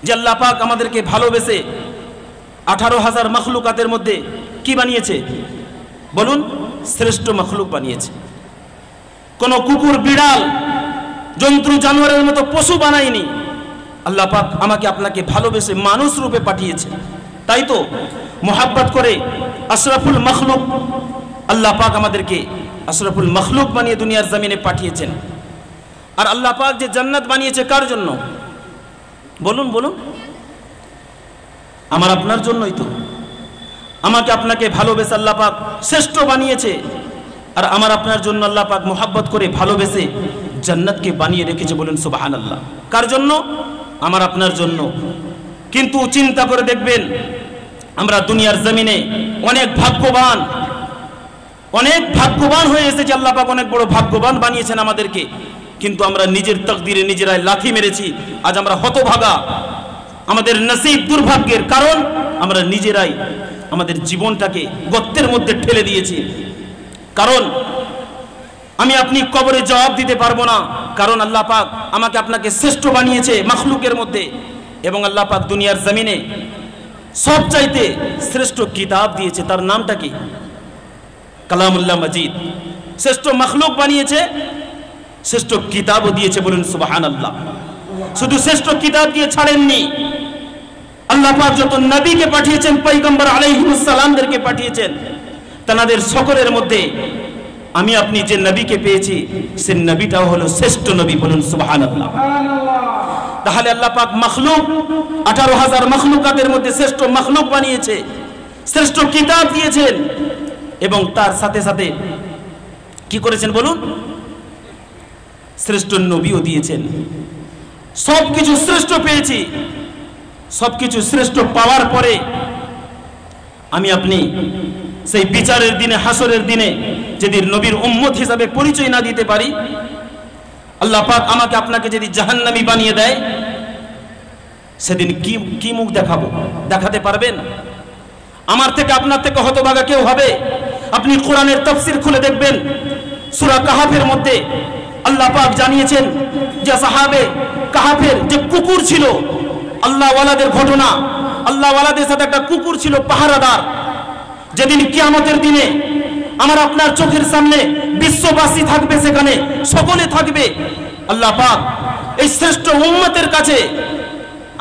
যে আল্লাহ পাক আমাদেরকে ভালোবেসে 18,000 মখলুকাতের মধ্যে কি বানিয়েছে বলুন? শ্রেষ্ঠ মখলুক বানিয়েছে। কোন কুকুর, বিড়াল, জন্তু জানোয়ারের মতো পশু বানায়নি। আল্লাহ পাক আমাকে আপনাকে ভালোবেসে মানুষ রূপে পাঠিয়েছে। তাই তো মোহাব্বত করে আশরাফুল মখলুক আল্লাহ পাক আমাদেরকে আশরাফুল মখলুক বানিয়ে দুনিয়ার জমিনে পাঠিয়েছেন। আর আল্লাহ পাক যে জান্নাত বানিয়েছে কার জন্য বলুন? বলুন, আমার আপনার জন্যই তো। আমাকে আপনাকে ভালোবেসে আল্লাহ পাক শ্রেষ্ঠ বানিয়েছে, আর আমার আপনার জন্য আল্লাহ পাক মোহাব্বত করে ভালোবেসে জান্নাতকে বানিয়ে রেখেছে। বলুন সুবহানাল্লাহ। কার জন্য? আমার আপনার জন্য। কিন্তু চিন্তা করে দেখবেন, আমরা দুনিয়ার জমিনে অনেক ভাগ্যবান, অনেক ভাগ্যবান হয়ে এসেছি। আল্লাহ পাক অনেক বড় ভাগ্যবান বানিয়েছেন আমাদেরকে, কিন্তু আমরা নিজের তাকদীরে নিজেরাই লাথি মেরেছি। আজ আমরা হতভাগা, আমাদের নসিব দুর্ভাগ্যের কারণ আমরা নিজেরাই আমাদের জীবনটাকে গর্তের মধ্যে ঠেলে দিয়েছি। কারণ আমি আপনি কবরে জবাব দিতে পারবো না, কারণ আল্লাহ পাক আমাকে আপনাকে শ্রেষ্ঠ বানিয়েছে মখলুকের মধ্যে। এবং আল্লাহ পাক দুনিয়ার জমিনে সবচাইতে শ্রেষ্ঠ কিতাব দিয়েছে, তার নামটা কি? কালামুল্লাহ মাজিদ। শ্রেষ্ঠ মখলুক বানিয়েছে, শ্রেষ্ঠ কিতাবও দিয়েছে। বলুন সুবহানাল্লাহ। শুধু শ্রেষ্ঠ কিতাব দিয়ে ছাড়েননি, আল্লাহ পাক যত নবীকে পাঠিয়েছেন, পয়গম্বর আলাইহিস সালামদেরকে পাঠিয়েছেন, তাদের সকলের মধ্যে আমি আপনি যে নবীকে পেয়েছি সে নবীটাও হলো শ্রেষ্ঠ নবী। বলুন সুবহানাল্লাহ। তাহলে আল্লাহ পাক মখলুক 18,000 মখলুকাতের মধ্যে শ্রেষ্ঠ মখলুক বানিয়েছে, শ্রেষ্ঠ কিতাব দিয়েছেন, এবং তার সাথে সাথে কি করেছেন বলুন? শ্রেষ্ঠ নবীও দিয়েছেন। সবকিছু শ্রেষ্ঠ পেয়েছি। সবকিছু শ্রেষ্ঠ পাওয়ার পরে আমি আপনি সেই বিচারের দিনে, হাসরের দিনে যদি নবীর উম্মত হিসাবে পরিচয় না দিতে পারি, আল্লাহ পাক আমাকে আপনাকে যদি জাহান্নামী বানিয়ে দেয়, সেদিন কি মুখ দেখাবো? দেখাতে পারবেন? আমার থেকে আপনার থেকে হতভাগা কেউ হবে? আপনি কোরআনের তাফসীর খুলে দেখবেন, সূরা কাহাফের মধ্যে আল্লাহ পাক জানিয়েছেন যে সাহাবে কাহাফের যে কুকুর ছিল, আল্লাহ ওয়ালাদের ঘটনা। আল্লাহ ওয়ালাদের সাথে একটা কুকুর ছিল পাহারাদার। যেদিন কিয়ামতের দিনে আমার আপনার চোখের সামনে বিশ্ববাসী থাকবে, সেখানে সকলে থাকবে। আল্লাহ পাক এই শ্রেষ্ঠ উম্মতের কাছে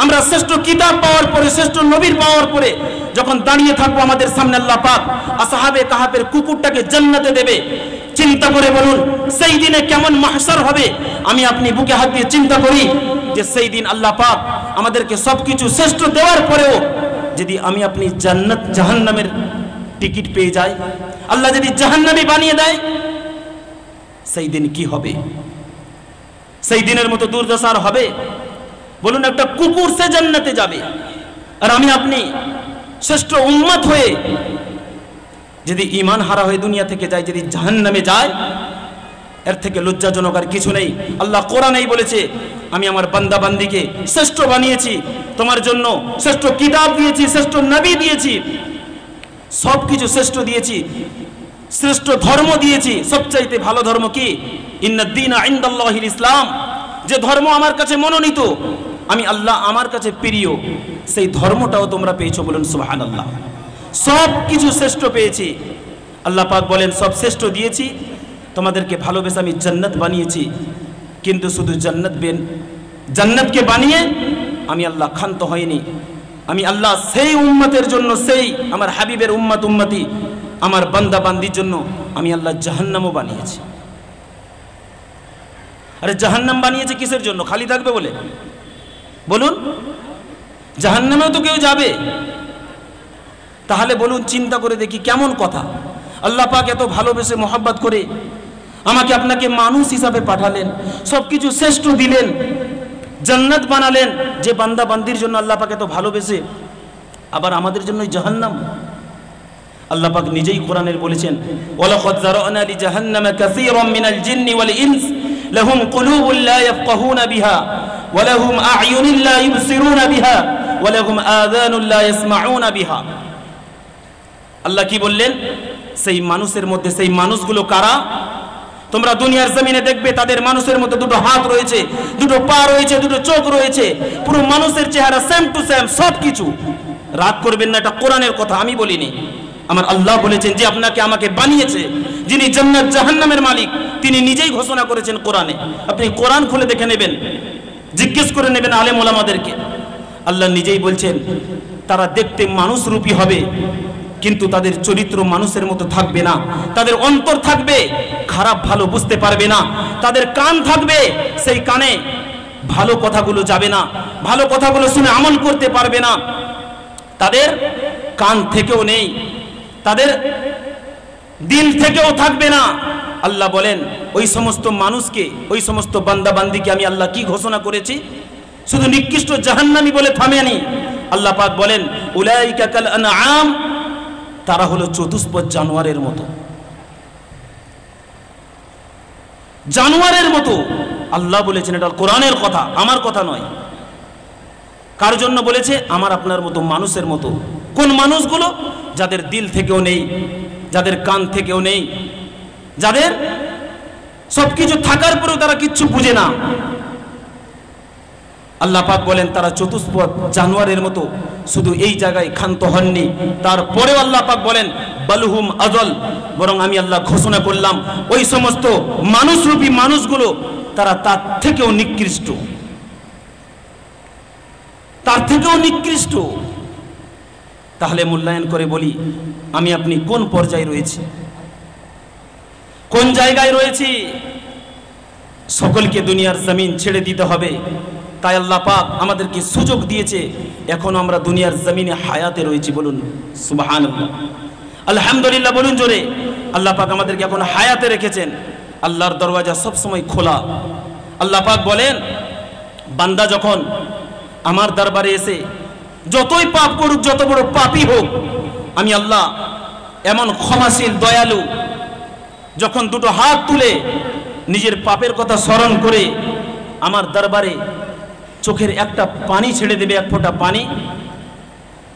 আমরা শ্রেষ্ঠ কিতাব পাওয়ার পরে, শ্রেষ্ঠ নবীর পাওয়ার পরে যখন দাঁড়িয়ে থাকবো আমাদের সামনে, আল্লাহ পাক আসহাবে কাহাফের কুকুরটাকে জান্নাতে দেবে। চিন্তা করে বলুন সেই দিনে কেমন মাহশর হবে। আমি আপনি বুকে হাত দিয়ে চিন্তা করি যে সেই দিন আল্লাহ পাক আমাদেরকে সবকিছু শ্রেষ্ঠ দেওয়ার পরেও যদি আমি আপনি জান্নাত জাহান্নামের টিকিট পেয়ে যাই, আল্লাহ যদি জাহান্নামী বানিয়ে দেয়, সেই দিন কি হবে? সেই দিনের মতো দুর্দশা হবে? বলুন, একটা কুকুর সে জান্নাতে যাবে, আর আমি আপনি শ্রেষ্ঠ উম্মত হয়ে যদি ঈমান হারা হয়ে দুনিয়া থেকে যায়, যদি জাহান্নামে যায়, এর থেকে লজ্জাজনক আর কিছু নেই। আল্লাহ কোরআনেই বলেছে, আমি আমার বান্দা বান্দিকে শ্রেষ্ঠ বানিয়েছি, তোমার জন্য শ্রেষ্ঠ কিতাব দিয়েছি, শ্রেষ্ঠ নবী দিয়েছি, সব কিছু শ্রেষ্ঠ দিয়েছি, শ্রেষ্ঠ ধর্ম দিয়েছি। সবচাইতে ভালো ধর্ম কি? ইন্নাদ দীনা ইনদাল্লাহিল ইসলাম। যে ধর্ম আমার কাছে মনোনীত, আমি আল্লাহ আমার কাছে প্রিয়, সেই ধর্মটাও তোমরা পেয়েছো, বলুন সুবহানাল্লাহ। সব কিছু শ্রেষ্ঠ পেয়েছি। আল্লাহ পাক বলেন, সব শ্রেষ্ঠ দিয়েছি, তোমাদেরকে ভালোবেসে আমি জান্নাত বানিয়েছি। কিন্তু শুধু জান্নাতকে বানিয়ে আমি আল্লাহ ক্ষান্ত হইনি। আমি আল্লাহ সেই উম্মতের জন্য, সেই আমার হাবিবের উম্মতি, আমার বান্দা বান্দির জন্য আমি আল্লাহ জাহান্নামও বানিয়েছি। আরে জাহান্নাম বানিয়েছে কিসের জন্য? খালি থাকবে বলে? বলুন, জাহান্নামেও তো কেউ যাবে। তাহলে বলুন, চিন্তা করে দেখি কেমন কথা। আল্লাহ পাক এত ভালোবেসে মোহাব্বত করে আমাকে আপনাকে মানুষ হিসাবে পাঠালেন, সবকিছু শ্রেষ্ঠ দিলেন, জান্নাত বানালেন। যে বান্দা বান্দির জন্য আল্লাহ পাক এত ভালোবেসে, আবার আমাদের জন্য জাহান্নাম। আল্লাহ পাক নিজেই কোরআনের বলেছেন, ওয়ালাকাদ যারানা লিজাহান্নামা কাসীরাম মিনাল জিন্নি ওয়াল ইনস লাহুম কুলুবুন লা ইয়াফকাহুনা বিহা ওয়া লাহুম আ'য়ুনুন লা ইবসিরুনা বিহা ওয়া লাহুম আযানুন লা ইয়াসমাউনা বিহা। আল্লাহ কি বললেন? সেই মানুষের মধ্যে, সেই মানুষগুলো কারা? তোমরা দুনিয়ার জমিনে দেখবে তাদের মানুষের মধ্যে দুটো হাত রয়েছে, দুটো পা রয়েছে, দুটো চোখ রয়েছে, পুরো মানুষের চেহারা সেম টু সেম, সব কিছু। রাগ করবেন না, এটা কোরআনের কথা, আমি বলিনি। আমার আল্লাহ বলেছেন, যে আপনাকে আমাকে বানিয়েছে, যিনি জান্নাত জাহান্নামের মালিক, তিনি নিজেই ঘোষণা করেছেন কোরআনে। আপনি কোরআন খুলে দেখে নেবেন, জিজ্ঞেস করে নেবেন আলেম ওলামাদেরকে। আল্লাহ নিজেই বলছেন, তারা দেখতে মানুষরূপী হবে, কিন্তু তাদের চরিত্র মানুষের মতো থাকবে না। তাদের অন্তর থাকবে, খারাপ ভালো বুঝতে পারবে না। তাদের কান থাকবে, সেই কানে ভালো কথাগুলো যাবে না, ভালো কথাগুলো শুনে আমল করতে পারবে না। তাদের কান থেকেও নেই, তাদের দিল থেকেও থাকবে না। আল্লাহ বলেন, ওই সমস্ত মানুষকে, ওই সমস্ত বান্দা বান্দিকে আমি আল্লাহ কি ঘোষণা করেছি? শুধু নিকৃষ্ট জাহান্নামী বলে থামেনি। আল্লাহ পাক বলেন, উলাইকা কাল আনআম, তারা হলো চতুষ্পদ জানোয়ারের মতো, জানোয়ারের মতো। আল্লাহ বলেছেন, এটা কোরআনের কথা, আমার কথা নয়। কার জন্য বলেছে? আমার আপনার মতো, মানুষের মতো। কোন মানুষগুলো? যাদের দিল থেকেও নেই, যাদের কান থেকেও নেই, যাদের সবকিছু থাকার পরেও তারা কিচ্ছু বুঝে না। আল্লাহ পাক বলেন, তারা চতুষ্পদ জানোয়ারের মতো। শুধু এই জায়গায় ক্ষান্ত হননি, তারপরেও আল্লাহ পাক বলেন, বালহুম আযল, বরং আমি আল্লাহ ঘোষণা করলাম, ওই সমস্ত মানুষরূপী মানুষগুলো তারা তার থেকেও নিকৃষ্ট, তার থেকেও নিকৃষ্ট। তাহলে মূল্যায়ন করে বলি, আমি আপনি কোন পর্যায়ে রয়েছি, কোন জায়গায় রয়েছি? সকলকে দুনিয়ার জমিন ছেড়ে দিতে হবে। তাই আল্লাহ পাক আমাদেরকে সুযোগ দিয়েছে, এখন আমরা দুনিয়ার জমিনে হায়াতে রয়েছি, বলুন সুবহানাল্লাহ, আলহামদুলিল্লাহ বলুন জোরে। আল্লাহ পাক আমাদেরকে এখন হায়াতে রেখেছেন, আল্লাহর দরওয়াজা সব সময় খোলা। আল্লাহ পাক বলেন, বান্দা যখন আমার দরবারে এসে যতই পাপ করুক, যত বড় পাপী হোক, আমি আল্লাহ এমন ক্ষমাশীল দয়ালু, যখন দুটো হাত তুলে নিজের পাপের কথা স্মরণ করে আমার দরবারে চোখের একটা পানি ছেড়ে দেবে, এক ফোঁটা পানি,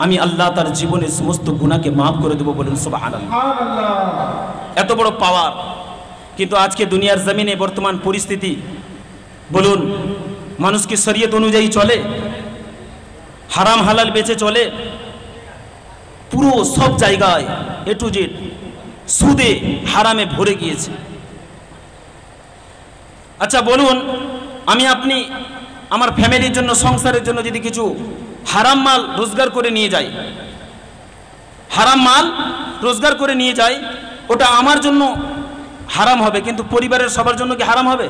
আমি আল্লাহ তার জীবনের সমস্ত গুনাহকে মাফ করে দেবো, বলুন সুবহানাল্লাহ। এত বড় পাওয়ার। কিন্তু আজকে দুনিয়ার জমিনে বর্তমান পরিস্থিতি, বলুন, মানুষ কি শরীয়ত অনুযায়ী চলে? হারাম হালাল বেঁচে চলে? পুরো সব জায়গায় এ টু জেড সুদে হারামে ভরে গিয়েছে। আচ্ছা বলুন, আমি আপনি আমার ফ্যামিলির জন্য, সংসারের জন্য যদি কিছু হারাম মাল রোজগার করে নিয়ে যাই, হারাম মাল রোজগার করে নিয়ে যাই, ওটা আমার জন্য হারাম হবে, কিন্তু পরিবারের সবার জন্য কি হারাম হবে?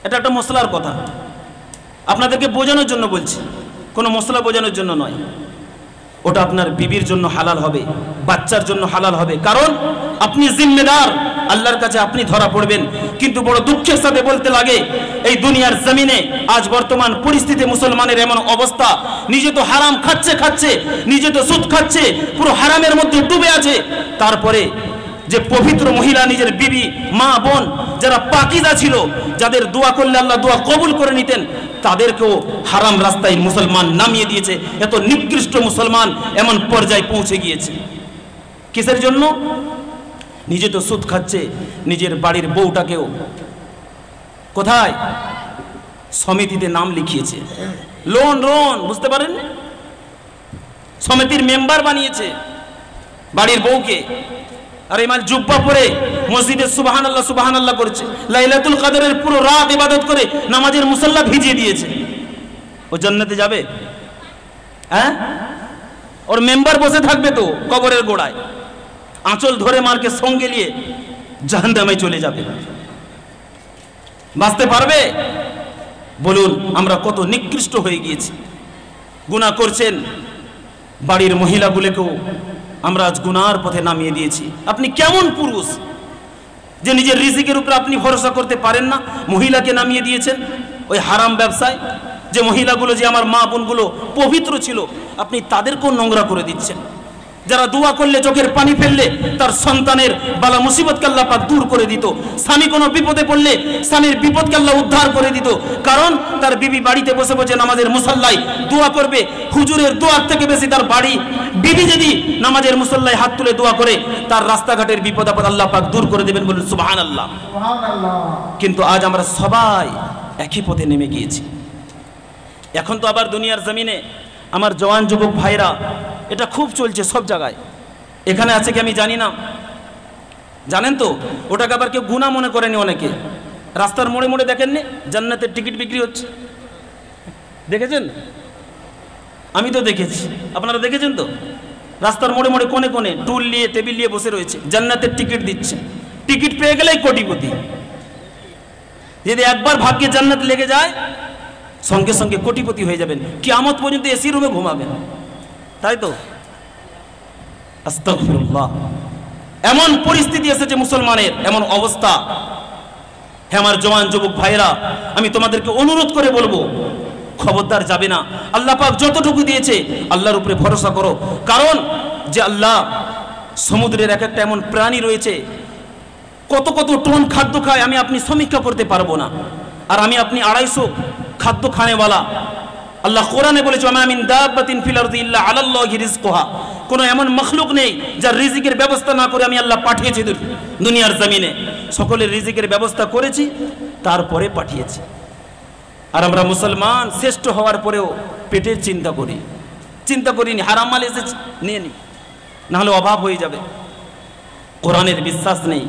এটা একটা মশলার কথা, আপনাদেরকে বোঝানোর জন্য বলছি, কোনো মশলা বোঝানোর জন্য নয়। ওটা আপনার বিবির জন্য হালাল হবে, বাচ্চার জন্য হালাল হবে, কারণ আপনি জিম্মেদার, আল্লাহর কাছে আপনি ধরা পড়বেন। কিন্তু বড় দুঃখের সাথে বলতে লাগে, এই দুনিয়ার জমিনে আজ বর্তমান পরিস্থিতি মুসলমানের এমন অবস্থা, নিজে তো হারাম খাচ্ছে, নিজে তো সুদ খাচ্ছে, পুরো হারামের মধ্যে ডুবে আছে, তারপরে যে পবিত্র মহিলা নিজের বিবি, মা, বোন যারা পাকিজা ছিল, যাদের দোয়া করলে আল্লাহ দোয়া কবুল করে নিতেন, তাদেরকেও হারাম রাস্তায় মুসলমান নামিয়ে দিয়েছে। এত নিকৃষ্ট মুসলমান এমন পর্যায়ে পৌঁছে গিয়েছে। কিসের জন্য? নিজে তো সুদ খাচ্ছে, নিজের বাড়ির বউটাকেও কোথায় সমিতিতে নাম লিখিয়েছে, লোন বুঝতে পারেন, সমিতির মেম্বার বানিয়েছে বাড়ির বউকে। আর এই মাল জুব্বা পরে মসজিদে সুবহানাল্লাহ করেছে, লাইলাতুল কদরের পুরো রাত ইবাদত করে নামাজের মুসাল্লা ভিজিয়ে দিয়েছে। ও জান্নাতে যাবে? হ্যাঁ, ওর মেম্বার বসে থাকবে তো কবরের গোড়ায়, আঁচল ধরে মারকে সঙ্গে নিয়ে জাহান্নামে চলে যাবে। বাঁচতে পারবে? বলুন, আমরা কত নিকৃষ্ট হয়ে গিয়েছি। গুনাহ করছেন, বাড়ির মহিলাগুলোকেও আমরা আজ গুনার পথে নামিয়ে দিয়েছি। আপনি কেমন পুরুষ যে নিজের রিজিকের উপর আপনি ভরসা করতে পারেন না, মহিলাকে নামিয়ে দিয়েছেন ওই হারাম ব্যবসায়। যে মহিলাগুলো, যে আমার মা বোনগুলো পবিত্র ছিল, আপনি তাদেরকেও নোংরা করে দিচ্ছেন। যারা দোয়া করলে, চোখের পানি ফেললে তার সন্তানের বালা মুসিবতকে আল্লাহ পাক দূর করে দিত, স্বামী কোনো বিপদে পড়লে স্বামীর বিপদকে আল্লাহ উদ্ধার করে দিত, কারণ তার বিবি বাড়িতে বসে বসে নামাজের মুসাল্লায় দোয়া করবে। হুজুরের দোয়ার থেকে বেশি তার বাড়ি বিবি যদি নামাজের মুসাল্লায় হাত তুলে দোয়া করে, তার রাস্তাঘাটের বিপদ আপদ আল্লাহ পাক দূর করে দেবেন। বলুন সুবহানাল্লাহ। কিন্তু আজ আমরা সবাই একই পথে নেমে গিয়েছি। এখন তো আবার দুনিয়ার জমিনে আমার জওয়ান যুবক ভাইরা, এটা খুব চলছে সব জায়গায়। এখানে আছে কি আমি জানি না, জানেন তো, ওটাকে আবার কেউ গুনাহ মনে করেনি। অনেকে রাস্তার মোড়ে মোড়ে দেখেননি জান্নাতের টিকিট বিক্রি হচ্ছে, দেখেছেন? আমি তো দেখেছি, আপনারা দেখেছেন তো? রাস্তার মোড়ে মোড়ে কোণে কোণে টুল নিয়ে, টেবিল নিয়ে বসে রয়েছে, জান্নাতের টিকিট দিচ্ছে। টিকিট পেয়ে গেলেই কোটিপতি। যদি একবার ভাগ্যে জান্নাত লেগে যায়, সঙ্গে সঙ্গে কোটিপতি হয়ে যাবেন, কিয়ামত পর্যন্ত এসি রুমে ঘুমাবেন, তাই তো? আস্তাগফিরুল্লাহ। এমন পরিস্থিতি এসেছে মুসলমানের, এমন অবস্থা। হে আমার জওয়ান যুবক ভাইরা, আমি তোমাদেরকে অনুরোধ করে বলবো, খবরদার যাবে না। আল্লাহ পাক যতটুকু দিয়েছে আল্লাহর উপরে ভরসা করো, কারণ যে আল্লাহ সমুদ্রের এক একটা এমন প্রাণী রয়েছে, কত কত টন খাদ্য খায়, আমি আপনি সমীক্ষা করতে পারবো না। আর আমি আপনি 250 খাদ্য খানেওয়ালা। আল্লাহ কোরআনে বলেছে, আমা মিন দাব্বাতিন ফিল আরদি ইল্লা আলাল্লাহি রিজকুহা, কোন এমন মখলুক নেই যার রিজিকের ব্যবস্থা না করে আমি আল্লাহ পাঠিয়েছি দুনিয়ার জমিনে। সকলের রিজিকের ব্যবস্থা করেছি, তারপরে পাঠিয়েছি। আর আমরা মুসলমান শ্রেষ্ঠ হওয়ার পরেও পেটের চিন্তা করিনি, হারাম মাল এসেছে নিয়ে নি, নাহলে অভাব হয়ে যাবে। কোরআনের বিশ্বাস নেই।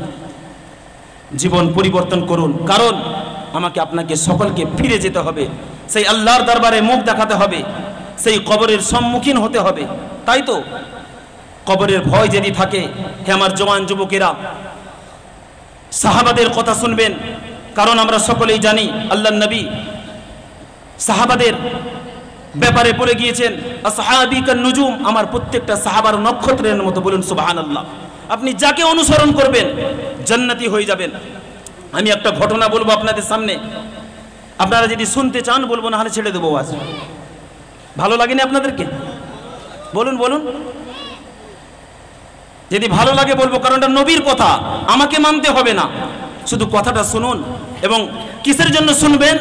জীবন পরিবর্তন করুন, কারণ আমাকে আপনাকে সকলকে ফিরে যেতে হবে, সেই আল্লাহর দরবারে মুখ দেখাতে হবে, সেই কবরের সম্মুখীন হতে হবে। তাই তো কবরের ভয় যদি থাকে, হে আমার জওয়ান যুবকেরা, সাহাবাদের কথা শুনবেন, কারণ আমরা সকলেই জানি আল্লাহর নবী সাহাবাদের ব্যাপারে বলে গিয়েছেন, আসহাবিকান নুজুম, আমার প্রত্যেকটা সাহাবার নক্ষত্রের মতো। বলুন সুবহানাল্লাহ। আপনি যাকে অনুসরণ করবেন জান্নাতি হয়ে যাবেন। আমি একটা ঘটনা বলবো আপনাদের সামনে, আপনারা যদি শুনতে চান বলবো, না হলে ছেড়ে দেবো। আজ ভালো লাগেনি আপনাদেরকে? বলুন। যদি ভালো লাগে বলবো, কারণ এটা নবীর কথা, আমাকে মানতে হবে না, শুধু কথাটা শুনুন। এবং কিসের জন্য শুনবেন?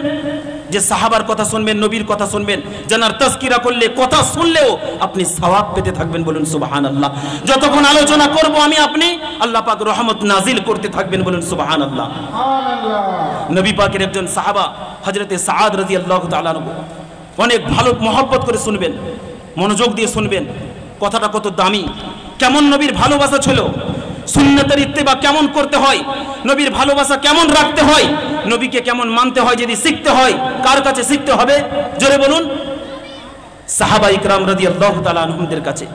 যে সাহাবার কথা শুনবেন, নবীর কথা শুনবেন, জানার তাজকিরা করলে, কথা শুনলেও আপনি সওয়াব পেতে থাকবেন। বলুন সুবহানাল্লাহ। যতক্ষণ আলোচনা করব আমি আপনি, আল্লাহ পাক রহমত নাজিল করতে থাকবেন। বলুন সুবহানাল্লাহ। নবী পাকের একজন সাহাবা হযরত সাদ রাদিয়াল্লাহু তাআলা আনহু, অনেক ভালো মহব্বত করে শুনবেন, মনোযোগ দিয়ে শুনবেন, কথাটা কত দামি, কেমন নবীর ভালোবাসা ছিল, সুন্নতের ইত্তেবা কেমন করতে হয়, নবীর ভালোবাসা কেমন রাখতে হয়, নবীকে কেমন মানতে হয়। যদি শিখতে হয়, কার কাছে শিখতে হবে? জোরে বলুন। সাহাবা ইকরাম রাদিয়াল্লাহু তাআলা আনহুমদের কাছে।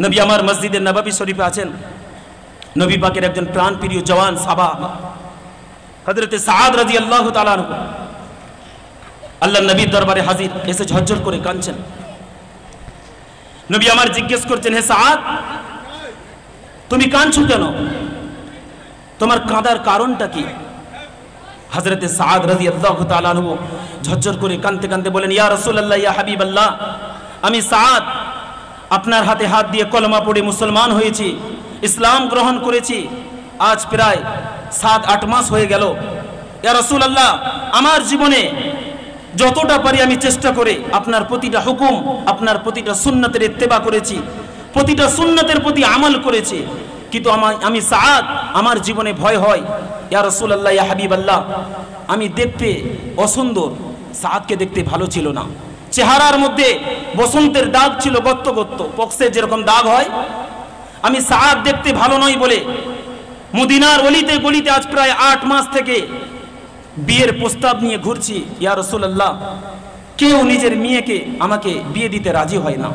নবী আমার মসজিদে নববী শরীফে আছেন, নবী পাকের একজন প্রাণপ্রিয় জওয়ান সাহাবা হযরত সাদ রাদিয়াল্লাহু তাআলা আনহু আল্লাহর নবীর দরবারে হাজির, এসে ঝরঝর করে কাঁদছেন। নবী আমার জিজ্ঞেস করছেন, হে সাদ, তুমি কাঁদছো কেন? তোমার কাঁদার কারণটা কি? হযরত সাদ রাদিয়াল্লাহু তাআলা আনহু ঝরঝর করে কাঁদতে কাঁদতে বলেন, ইয়া রাসূলুল্লাহ, ইয়া হাবিবাল্লাহ, আমি সাদ আপনার হাতে হাত দিয়ে কলমা পড়ে মুসলমান হয়েছি, ইসলাম গ্রহণ করেছি, আজ প্রায় 7-8 মাস হয়ে গেল। ইয়া রাসূলুল্লাহ, আমার জীবনে যতটা পারি আমি চেষ্টা করে আপনার প্রতিটা হুকুম, আপনার প্রতিটা সুন্নতের ইত্তেবা করেছি, প্রতিটা সুন্নতের প্রতি আমল করেছি, কিন্তু আমি সাদ, আমার জীবনে ভয় হয়। ইয়া রাসূলুল্লাহ, ইয়া হাবিবাল্লাহ, আমি দেখতে অসুন্দর, সাদকে দেখতে ভালো ছিল না, চেহারার মধ্যে বসন্তের দাগ ছিল, গত্ত গত্ত, পক্সে যেরকম দাগ হয়। আমি সাদ দেখতে ভালো নয় বলে মদিনার অলিতে গলিতে আজ প্রায় 8 মাস থেকে বিয়ের প্রস্তাব নিয়ে ঘুরছি। ইয়া রাসূলুল্লাহ, কেউ নিজের মেয়েকে আমাকে বিয়ে দিতে রাজি হয় না।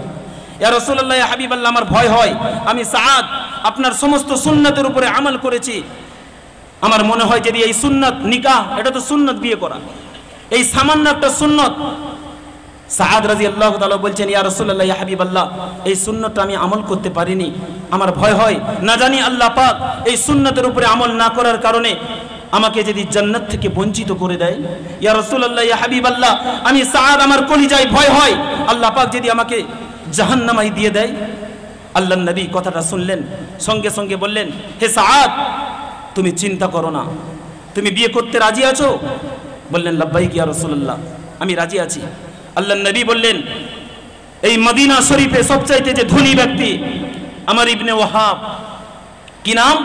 ইয়া রাসূলুল্লাহ, ইয়া হাবিবাল্লাহ, আমার ভয় হয়। আমি সাদ আপনার সমস্ত সুন্নতের উপরে আমল করেছি, আমার মনে হয় যদি এই সুন্নত নিকাহ, এটা তো সুন্নত বিয়ে করা, এই সামান্য একটা সুন্নত। সাদ রাদিয়াল্লাহু তাআলা বলছেন, ইয়া রাসূলুল্লাহ, ইয়া হাবিবাল্লাহ, এই সুন্নতটা আমি আমল করতে পারিনি, আমার ভয় হয় না জানি আল্লাহ পাক এই সুন্নতের উপরে আমল না করার কারণে আমাকে যদি জান্নাত থেকে বঞ্চিত করে দেয়। ইয়া রাসূলুল্লাহ, ইয়া হাবিবাল্লাহ, আমি সাদ, আমার কলিজায় ভয় হয় আল্লাহ পাক যদি আমাকে জাহান্নামায় দিয়ে দেয়। আল্লাহর নবী কথাটা শুনলেন, সঙ্গে সঙ্গে বললেন, হে সাদ, তুমি চিন্তা করো না, তুমি বিয়ে করতে রাজি আছো? বললেন, লাব্বাইক ইয়া রাসূলুল্লাহ, আমি রাজি আছি। আল্লাহর নবী বললেন, এই মদিনা শরীফে সবচাইতে যে ধনী ব্যক্তি আমার ইবনে ওয়াহাব, কি নাম?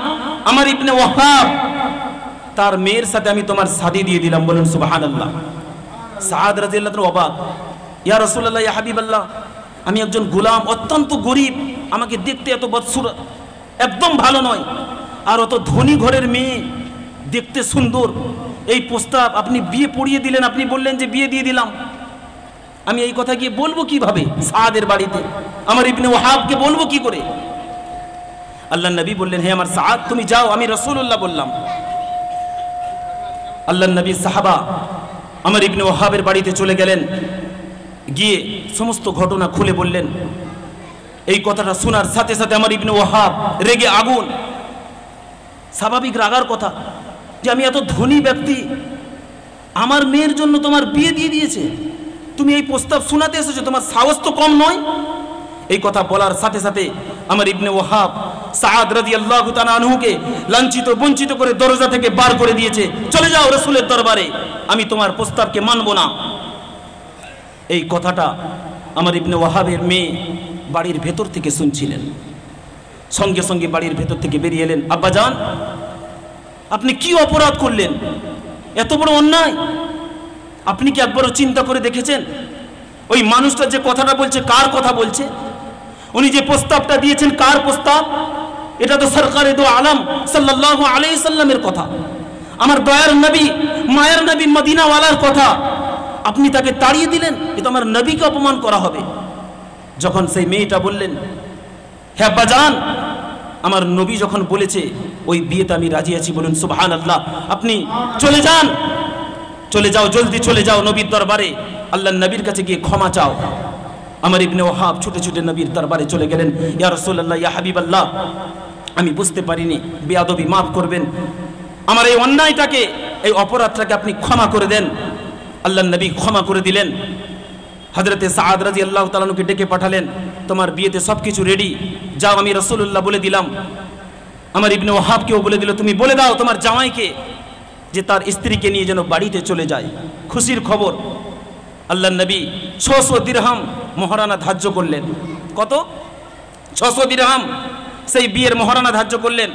আমার ইবনে ওয়াহাব, তার মেয়ের সাথে আমি তোমার শাদী দিয়ে দিলাম। বলেন সুবহানাল্লাহ। সাদ রাদিয়াল্লাহু তাআলা অবাক, ইয়া রাসূলুল্লাহ, ইয়া হাবিবাল্লাহ, আমি একজন গোলাম, অত্যন্ত গরিব, আমাকে দেখতে এত বদসুরত, একদম ভালো নয়, আর অত ধনী ঘরের মেয়ে, দেখতে সুন্দর, এই প্রস্তাব আপনি বিয়ে পড়িয়ে দিলেন, আপনি বললেন যে বিয়ে দিয়ে দিলাম, আমি এই কথা গিয়ে বলবো কিভাবে সাদের বাড়িতে? আমার ইবনে ওয়াহাবকে বলবো কি করে? আল্লাহর নবী বললেন, হে আমার সাদ, তুমি যাও, আমি রাসূলুল্লাহ বললাম। আল্লাহর নবী সাহাবা আমার ইবনে ওয়াহাবের বাড়িতে চলে গেলেন, গিয়ে সমস্ত ঘটনা খুলে বললেন। এই কথাটা শোনার সাথে সাথে আমার ইবনে ওয়াহাব রেগে আগুন। স্বাভাবিক রাগার কথা যে আমি এত ধনী ব্যক্তি, আমার মেয়ের জন্য তোমার বিয়ে দিয়ে দিয়েছে, তুমি এই প্রস্তাব শোনাতে এসেছো, তোমার সাহস তো কম নয়। এই কথা বলার সাথে সাথে আমার ইবনে ওয়াহাব সাদ রাদিয়াল্লাহু তাআলা আনহুকে লাঞ্ছিত বঞ্চিত করে দরজা থেকে বার করে দিয়েছে, চলে যাও রাসূলের দরবারে, আমি তোমার প্রস্তাবকে মানব না। এই কথাটা আমার ইবনে ওয়াহাবের মেয়ে বাড়ির ভেতর থেকে শুনছিলেন, সঙ্গে সঙ্গে বাড়ির ভেতর থেকে বেরিয়ে এলেন। আব্বাজান, আপনি কি অপরাধ করলেন? এত বড় অন্যায় আপনি কি একবারও চিন্তা করে দেখেছেন? ওই মানুষটা যে কথাটা বলছে, কার কথা বলছে? উনি যে প্রস্তাবটা দিয়েছেন, কার প্রস্তাব? এটা তো সরকারে দো আলম সাল্লাল্লাহু আলাইহি সাল্লামের কথা, আমার দয়ার নবী, মায়ের নবী, মদিনাওয়ালার কথা। আপনি তাকে তাড়িয়ে দিলেন, এ তো আমার নবীকে অপমান করা হবে। যখন সেই মেয়েটা বললেন, হে আব্বাজান, আমার নবী যখন বলেছে ওই বিয়েতে আমি রাজি আছি, বলুন সুবহানাল্লাহ। আপনি চলে যান, চলে যাও, জলদি চলে যাও নবীর দরবারে, আল্লাহর নবীর কাছে গিয়ে ক্ষমা চাও। আমার ইবনে ওয়াহাব ছুটে ছুটে নবীর দরবারে চলে গেলেন। ইয়া রাসূলুল্লাহ, ইয়া হাবিবাল্লাহ, আমি বুঝতে পারিনি, বেয়াদবি মাফ করবেন, আমার এই অন্যায়টাকে, এই অপরাধটাকে আপনি ক্ষমা করে দেন। আল্লাহর নবী ক্ষমা করে দিলেন। হযরত সাদ রাদিয়াল্লাহু তাআলা আনহুকে ডেকে পাঠালেন, তোমার বিয়েতে সবকিছু রেডি, যাও, আমি রাসূলুল্লাহ বলে দিলাম। আমার ইবনে ওয়াহাবকেও বলে দিল, তুমি বলে দাও তোমার জামাইকে যে তার স্ত্রীকে নিয়ে যেন বাড়িতে চলে যায়, খুশির খবর। আল্লাহর নবী 600 দিরহাম মহারানা ধার্য করলেন। কত? 600 দিরহাম সেই বিয়ের মহারানা ধার্য করলেন।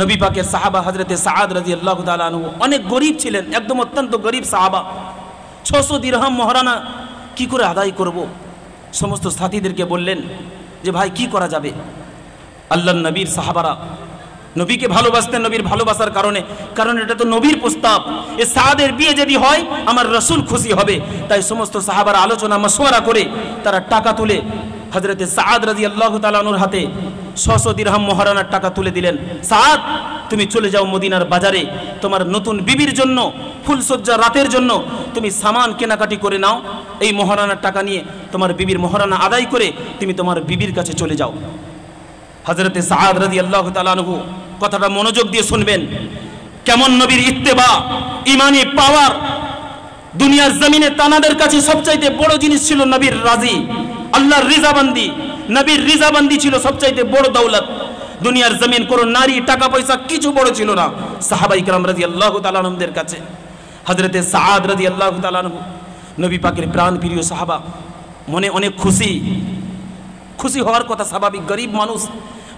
নবী পাকের সাহাবা হযরত সাদ রাদিয়াল্লাহু তাআলা আনহু অনেক গরিব ছিলেন, একদম অত্যন্ত গরিব সাহাবা। 600 দিরহাম মহারানা কি করে আদায় করব? সমস্ত সাথীদেরকে বললেন যে ভাই কি করা যাবে? আল্লাহর নবীর সাহাবারা নবীকে ভালোবাসতেন, নবীর ভালোবাসার কারণে, কারণ এটা তো নবীর প্রস্তাব, এ সাদের বিয়ে যদি হয় আমার রাসূল খুশি হবে। তাই সমস্ত সাহাবারা আলোচনা মাশওয়ারা করে তারা টাকা তুলে হযরত সাদ রাদিয়াল্লাহু তাআলা আনহুর হাতে 600 দিরহাম মহারানার টাকা তুলে দিলেন। সাদ, তুমি চলে যাও মদিনার বাজারে, তোমার নতুন বিবির জন্য ফুলসজ্জা রাতের জন্য তুমি সামান কেনাকাটি করে নাও, এই মহারানার টাকা নিয়ে তোমার বিবির মহারানা আদায় করে তুমি তোমার বিবির কাছে চলে যাও। হযরতে সাদ রাদিয়াল্লাহু তাআলা আনহু কথাটা মনোযোগ দিয়ে শুনবেন, কেমন নবীর ইত্তেবা, ইমানি পাওয়ার। দুনিয়ার জমিনে তানাদের কাছে সবচাইতে বড় জিনিস ছিল নবীর রাজি, আল্লাহর রিজাবান্দি। নবীর রিজাবান্দি ছিল সবচাইতে বড় দৌলত। দুনিয়ার জমিন কোনো নারী, টাকা পয়সা কিছু বড় ছিল না সাহাবায়ে কেরাম রাদিয়াল্লাহু তাআলা আনহুদের কাছে। হযরতে সাদ রাদিয়াল্লাহু তাআলা আনহু নবী পাকের প্রাণ প্রিয় সাহাবা, মনে অনেক খুশি হওয়ার কথা স্বাভাবিক। গরিব মানুষ,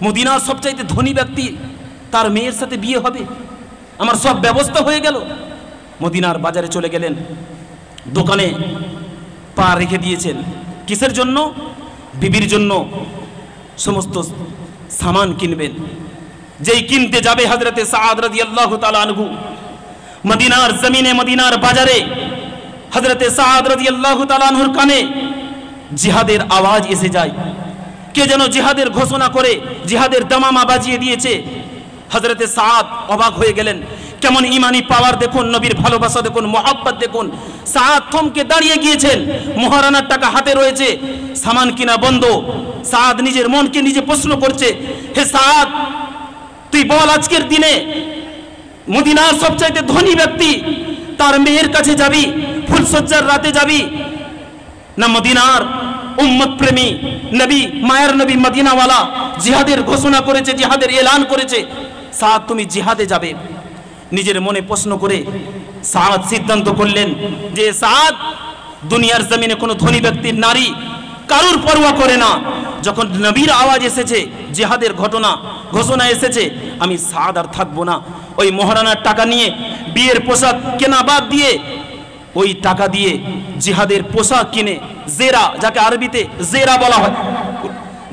মদিনার সবচাইতে ধনী ব্যক্তি, তার মেয়ের সাথে বিয়ে হবে, আমার সব ব্যবস্থা হয়ে গেল। মদিনার বাজারে চলে গেলেন, দোকানে পা রেখে দিয়েছেন। কিসের জন্য? বিবির জন্য সমস্ত সামান কিনবেন। যেই কিনতে যাবে হযরতে সাদ রাদিয়াল্লাহু তাআলা আনহু মদিনার জমিনে, মদিনার বাজারে হযরতে সাদ রাদিয়াল্লাহু তাআলা আনহুর কানে জিহাদের আওয়াজ এসে যায়। কে যেন জিহাদের ঘোষণা করে জিহাদের দামামা বাজিয়ে দিয়েছে। হযরতে সাদ অবাক হয়ে গেলেন, কেমন ইমানি পাওয়ার দেখুন, নবীর ভালোবাসা দেখুন, মহব্বত দেখুন। সাদ থমকে দাঁড়িয়ে গিয়েছেন, মহারানার টাকা হাতে রয়েছে, সামান কিনা বন্ধ। সাদ নিজের মনকে নিজে প্রশ্ন করছে, হে সাদ, তুই বল, আজকের দিনে মদিনার সবচাইতে ধনী ব্যক্তি তার মেয়ের কাছে যাবি, ফুলসজ্জার রাতে যাবি, না মদিনার উম্মত প্রেমী নবী, মায়ের নবী মদিনাওয়ালা জিহাদের ঘোষণা করেছে, জিহাদের এলান করেছে, সাদ তুমি জিহাদে যাবে। নিজের মনে প্রশ্ন করে সাদ সিদ্ধান্ত করলেন যে সাদ, দুনিয়ার জমিনে কোনো ধনী ব্যক্তির নারী কারুর পরোয়া করে না। যখন নবীর আওয়াজ এসেছে, জিহাদের ঘোষণা এসেছে, আমি সাদ আর থাকবো না। ওই মহারানার টাকা নিয়ে বিয়ের পোশাক কেনা বাদ দিয়ে ওই টাকা দিয়ে জিহাদের পোশাক কিনে, জেরা, যাকে আরবিতে জেরা বলা হয়,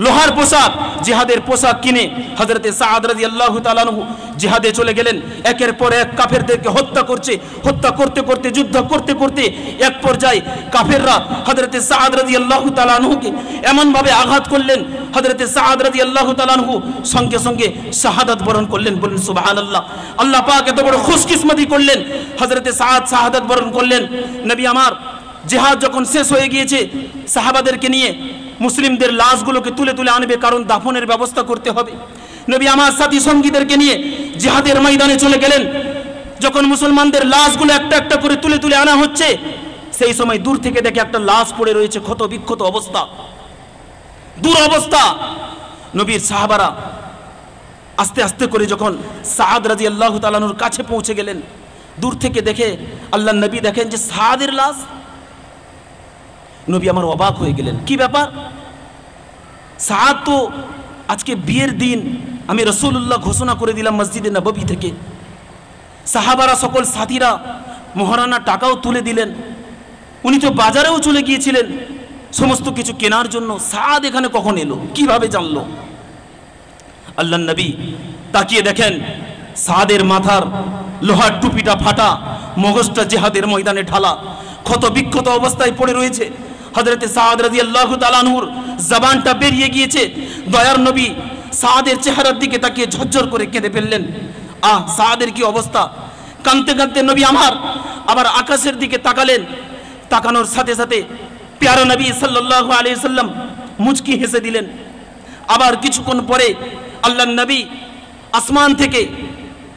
লোহার পোশাক, জিহাদের পোশাক কিনে হযরতে সাদ রাদিয়াল্লাহু তাআলা আনহু জিহাদে চলে গেলেন। একের পর এক কাফেরদেরকে হত্যা করতে করতে যুদ্ধ করতে করতে এক পর্যায়ে কাফেররা হযরতে সাদ রাদিয়াল্লাহু তাআলা আনহুকে এমন ভাবে আঘাত করলেন, হযরতে সাদ রাদিয়াল্লাহু তাআলা আনহু সঙ্গে সঙ্গে শাহাদাত বরণ করলেন। বলেন সুবহানাল্লাহ। আল্লাহ পাক এত বড় খুশকিসমতি করলেন, হযরতে সাদ শাহাদাত বরণ করলেন। নবী আমার জিহাদ যখন শেষ হয়ে গিয়েছে, সাহাবাদেরকে নিয়ে মুসলিমদের লাশগুলোকে তুলে তুলে আনবে, কারণ দাফনের ব্যবস্থা করতে হবে। নবী আমার সাথী সঙ্গীদেরকে নিয়ে জিহাদের ময়দানে চলে গেলেন। যখন মুসলমানদের লাশগুলো একটা একটা করে তুলে তুলে আনা হচ্ছে, সেই সময় দূর থেকে দেখে একটা লাশ পড়ে রয়েছে, ক্ষত বিক্ষত অবস্থা, দুরবস্থা। নবীর সাহাবারা আস্তে আস্তে করে যখন সাদ রাদিয়াল্লাহু তাআলা আনহুর কাছে পৌঁছে গেলেন, দূর থেকে দেখে আল্লাহর নবী দেখেন যে সাদের লাশ। নবী আমার অবাক হয়ে গেলেন, কি ব্যাপার? সাদ তো আজকে বিয়ের দিন আমি রাসূলুল্লাহ ঘোষণা করে দিলাম মসজিদে নববী থেকে, সাহাবারা সকল সাথীরা মহারানা টাকাও তুলে দিলেন, উনি তো বাজারেও চলে গিয়েছিলেন সমস্ত কিছু কেনার জন্য, সাদ এখানে কখন এলো, কিভাবে জানলো? আল্লাহর নবী তাকিয়ে দেখেন সাদের মাথার লোহার টুপিটা ফাটা, মগজটা জিহাদের ময়দানে ঢালা, ক্ষত বিক্ষত অবস্থায় পড়ে রয়েছে। হযরতে সাদ রাদিয়াল্লাহু তাআলা আনহুর জবানটা বেরিয়ে গিয়েছে। দয়ার নবী সাদের চেহারার দিকে তাকিয়ে ঝরঝর করে কেঁদে ফেললেন। সাদের কি অবস্থা! কাঁদতে কাঁদতে নবী আমার আবার আকাশের দিকে তাকালেন। তাকানোর সাথে সাথে প্যারা নবী সাল্লাল্লাহু আলাইহি সাল্লাম মুচকি হেসে দিলেন। আবার কিছুক্ষণ পরে আল্লাহর নবী আসমান থেকে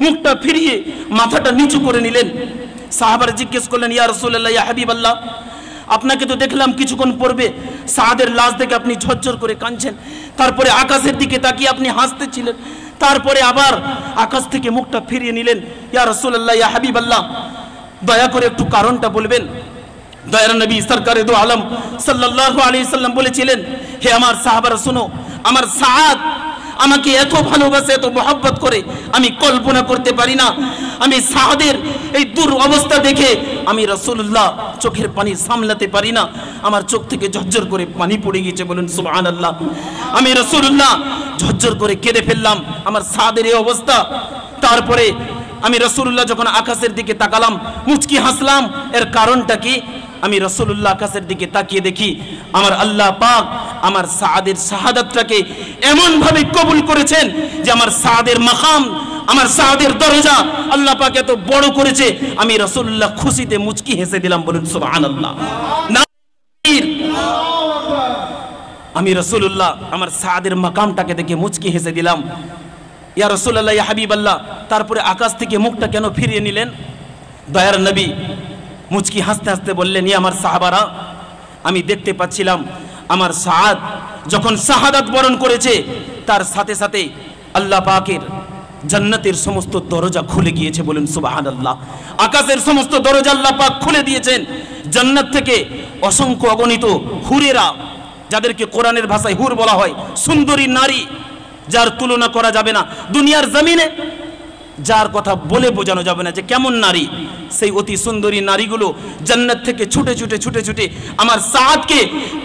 মুখটা ফিরিয়ে মাথাটা নিচু করে নিলেন। সাহাবারা জিজ্ঞেস করলেন, ইয়া রাসূলুল্লাহ, ইয়া হাবিবাল্লাহ, আপনাকে তো দেখলাম কিছুক্ষণ পূর্বে সাদের লাশ দেখে আপনি ঝরঝর করে কাঁদছেন, তারপরে আকাশের দিকে তাকিয়ে আপনি হাসতেছিলেন, তারপরে আবার আকাশ থেকে মুখটা ফিরিয়ে নিলেন। ইয়া রাসূলুল্লাহ, ইয়া হাবিবাল্লাহ, দয়া করে একটু কারণটা বলবেন। দয়ার নবী সরকারে দো আলম সাল্লাল্লাহু আলাইহি সাল্লাম বলেছিলেন, হে আমার সাহাবারা শুনো, আমার সাদ আমাকে এত ভালোবাসে, এত মহব্বত করে, আমি কল্পনা করতে পারি না। আমি সাদের এই দূর অবস্থা দেখে আমি রাসূলুল্লাহ চোখের পানি সামলাতে পারি না, আমার চোখ থেকে ঝরঝর করে পানি পড়ে গিয়েছে। বলুন সুবহানাল্লাহ। আমি রাসূলুল্লাহ ঝরঝর করে কেঁদে ফেললাম, আমার সাদের এই অবস্থা। তারপরে আমি রাসূলুল্লাহ যখন আকাশের দিকে তাকালাম, মুচকি হাসলাম। এর কারণটা কি? আমি রাসূলুল্লাহ আকাশের দিকে তাকিয়ে দেখি আমার আল্লাহ পাক আমার সাদের শাহাদাতটাকে এমন ভাবে কবুল করেছেন যে আমার সাদের মাকাম, আমার সাদের দরজা আল্লাহ পাক এত বড় করেছে, আমি রাসূলুল্লাহ খুশিতে মুচকি হেসে দিলাম। বলুন সুবহানাল্লাহ। আমি রাসূলুল্লাহ আমার সাদের মাকামটাকে দেখে মুচকি হেসে দিলাম। ইয়া রাসূলুল্লাহ, ইয়া হাবিবাল্লাহ, তারপরে আকাশ থেকে মুখটা কেন ফিরিয়ে নিলেন? দয়ার নবী মুচকি হাসতে হাসতে বললেন, ইয়া আমার সাহাবারা, আমি দেখতে পাচ্ছিলাম আমার সাদ যখন শাহাদাত বরণ করেছে তার সাথে সাথে আল্লাহ পাকের জান্নাতের সমস্ত দরজা খুলে গিয়েছে। বলুন সুবহানাল্লাহ। আকাশের সমস্ত দরজা আল্লাহ পাক খুলে দিয়েছেন। জান্নাত থেকে অসংখ্য অগণিত হুরেরা, যাদেরকে কোরআনের ভাষায় হুর বলা হয়, সুন্দরী নারী, যার তুলনা করা যাবে না দুনিয়ার জমিনে, যার কথা বলে বোঝানো যাবে না যে কেমন নারী, সেই অতি সুন্দরী নারীগুলো জান্নাত থেকে ছুটে ছুটে ছুটে ছুটে আমার সাদকে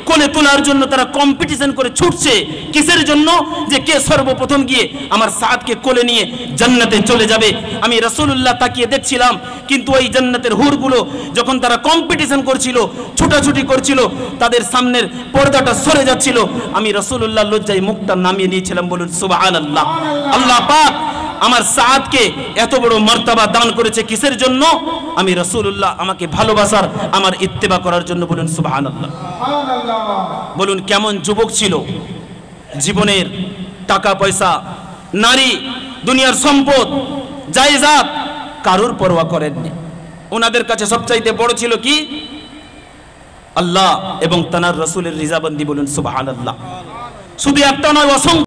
কোলে তোলার জন্য তারা কম্পিটিশন করে ছুটছে। কিসের জন্য? যে কে সর্বপ্রথম গিয়ে আমার সাদকে কোলে নিয়ে জান্নাতে চলে যাবে। আমি রাসূলুল্লাহ তাকিয়ে দেখছিলাম, কিন্তু ওই জান্নাতের হুরগুলো যখন তারা কম্পিটিশন করছিল, ছুটাছুটি করছিল, তাদের সামনের পর্দাটা সরে যাচ্ছিল, আমি রাসূলুল্লাহ লজ্জায় মুখটা নামিয়ে নিয়েছিলাম। বলুন সুবহানাল্লাহ। আল্লাহ পাক আমার সাদকে এত বড় মর্তবা দান করেছে কিসের জন্য? আমি রাসূলুল্লাহ আমাকে ভালোবাসার, আমার ইত্তেবা করার জন্য। বলুন সুবহানাল্লাহ। বলুন কেমন যুবক ছিল, জীবনের টাকা পয়সা, নারী, দুনিয়ার সম্পদ, জায়েজাত কারোর পরোয়া করেননি। ওনাদের কাছে সবচাইতে বড় ছিল কি? আল্লাহ এবং তার রাসূলের রিজাবন্দি। বলুন সুবহানাল্লাহ। শুধু একটা নয়, অসংখ্য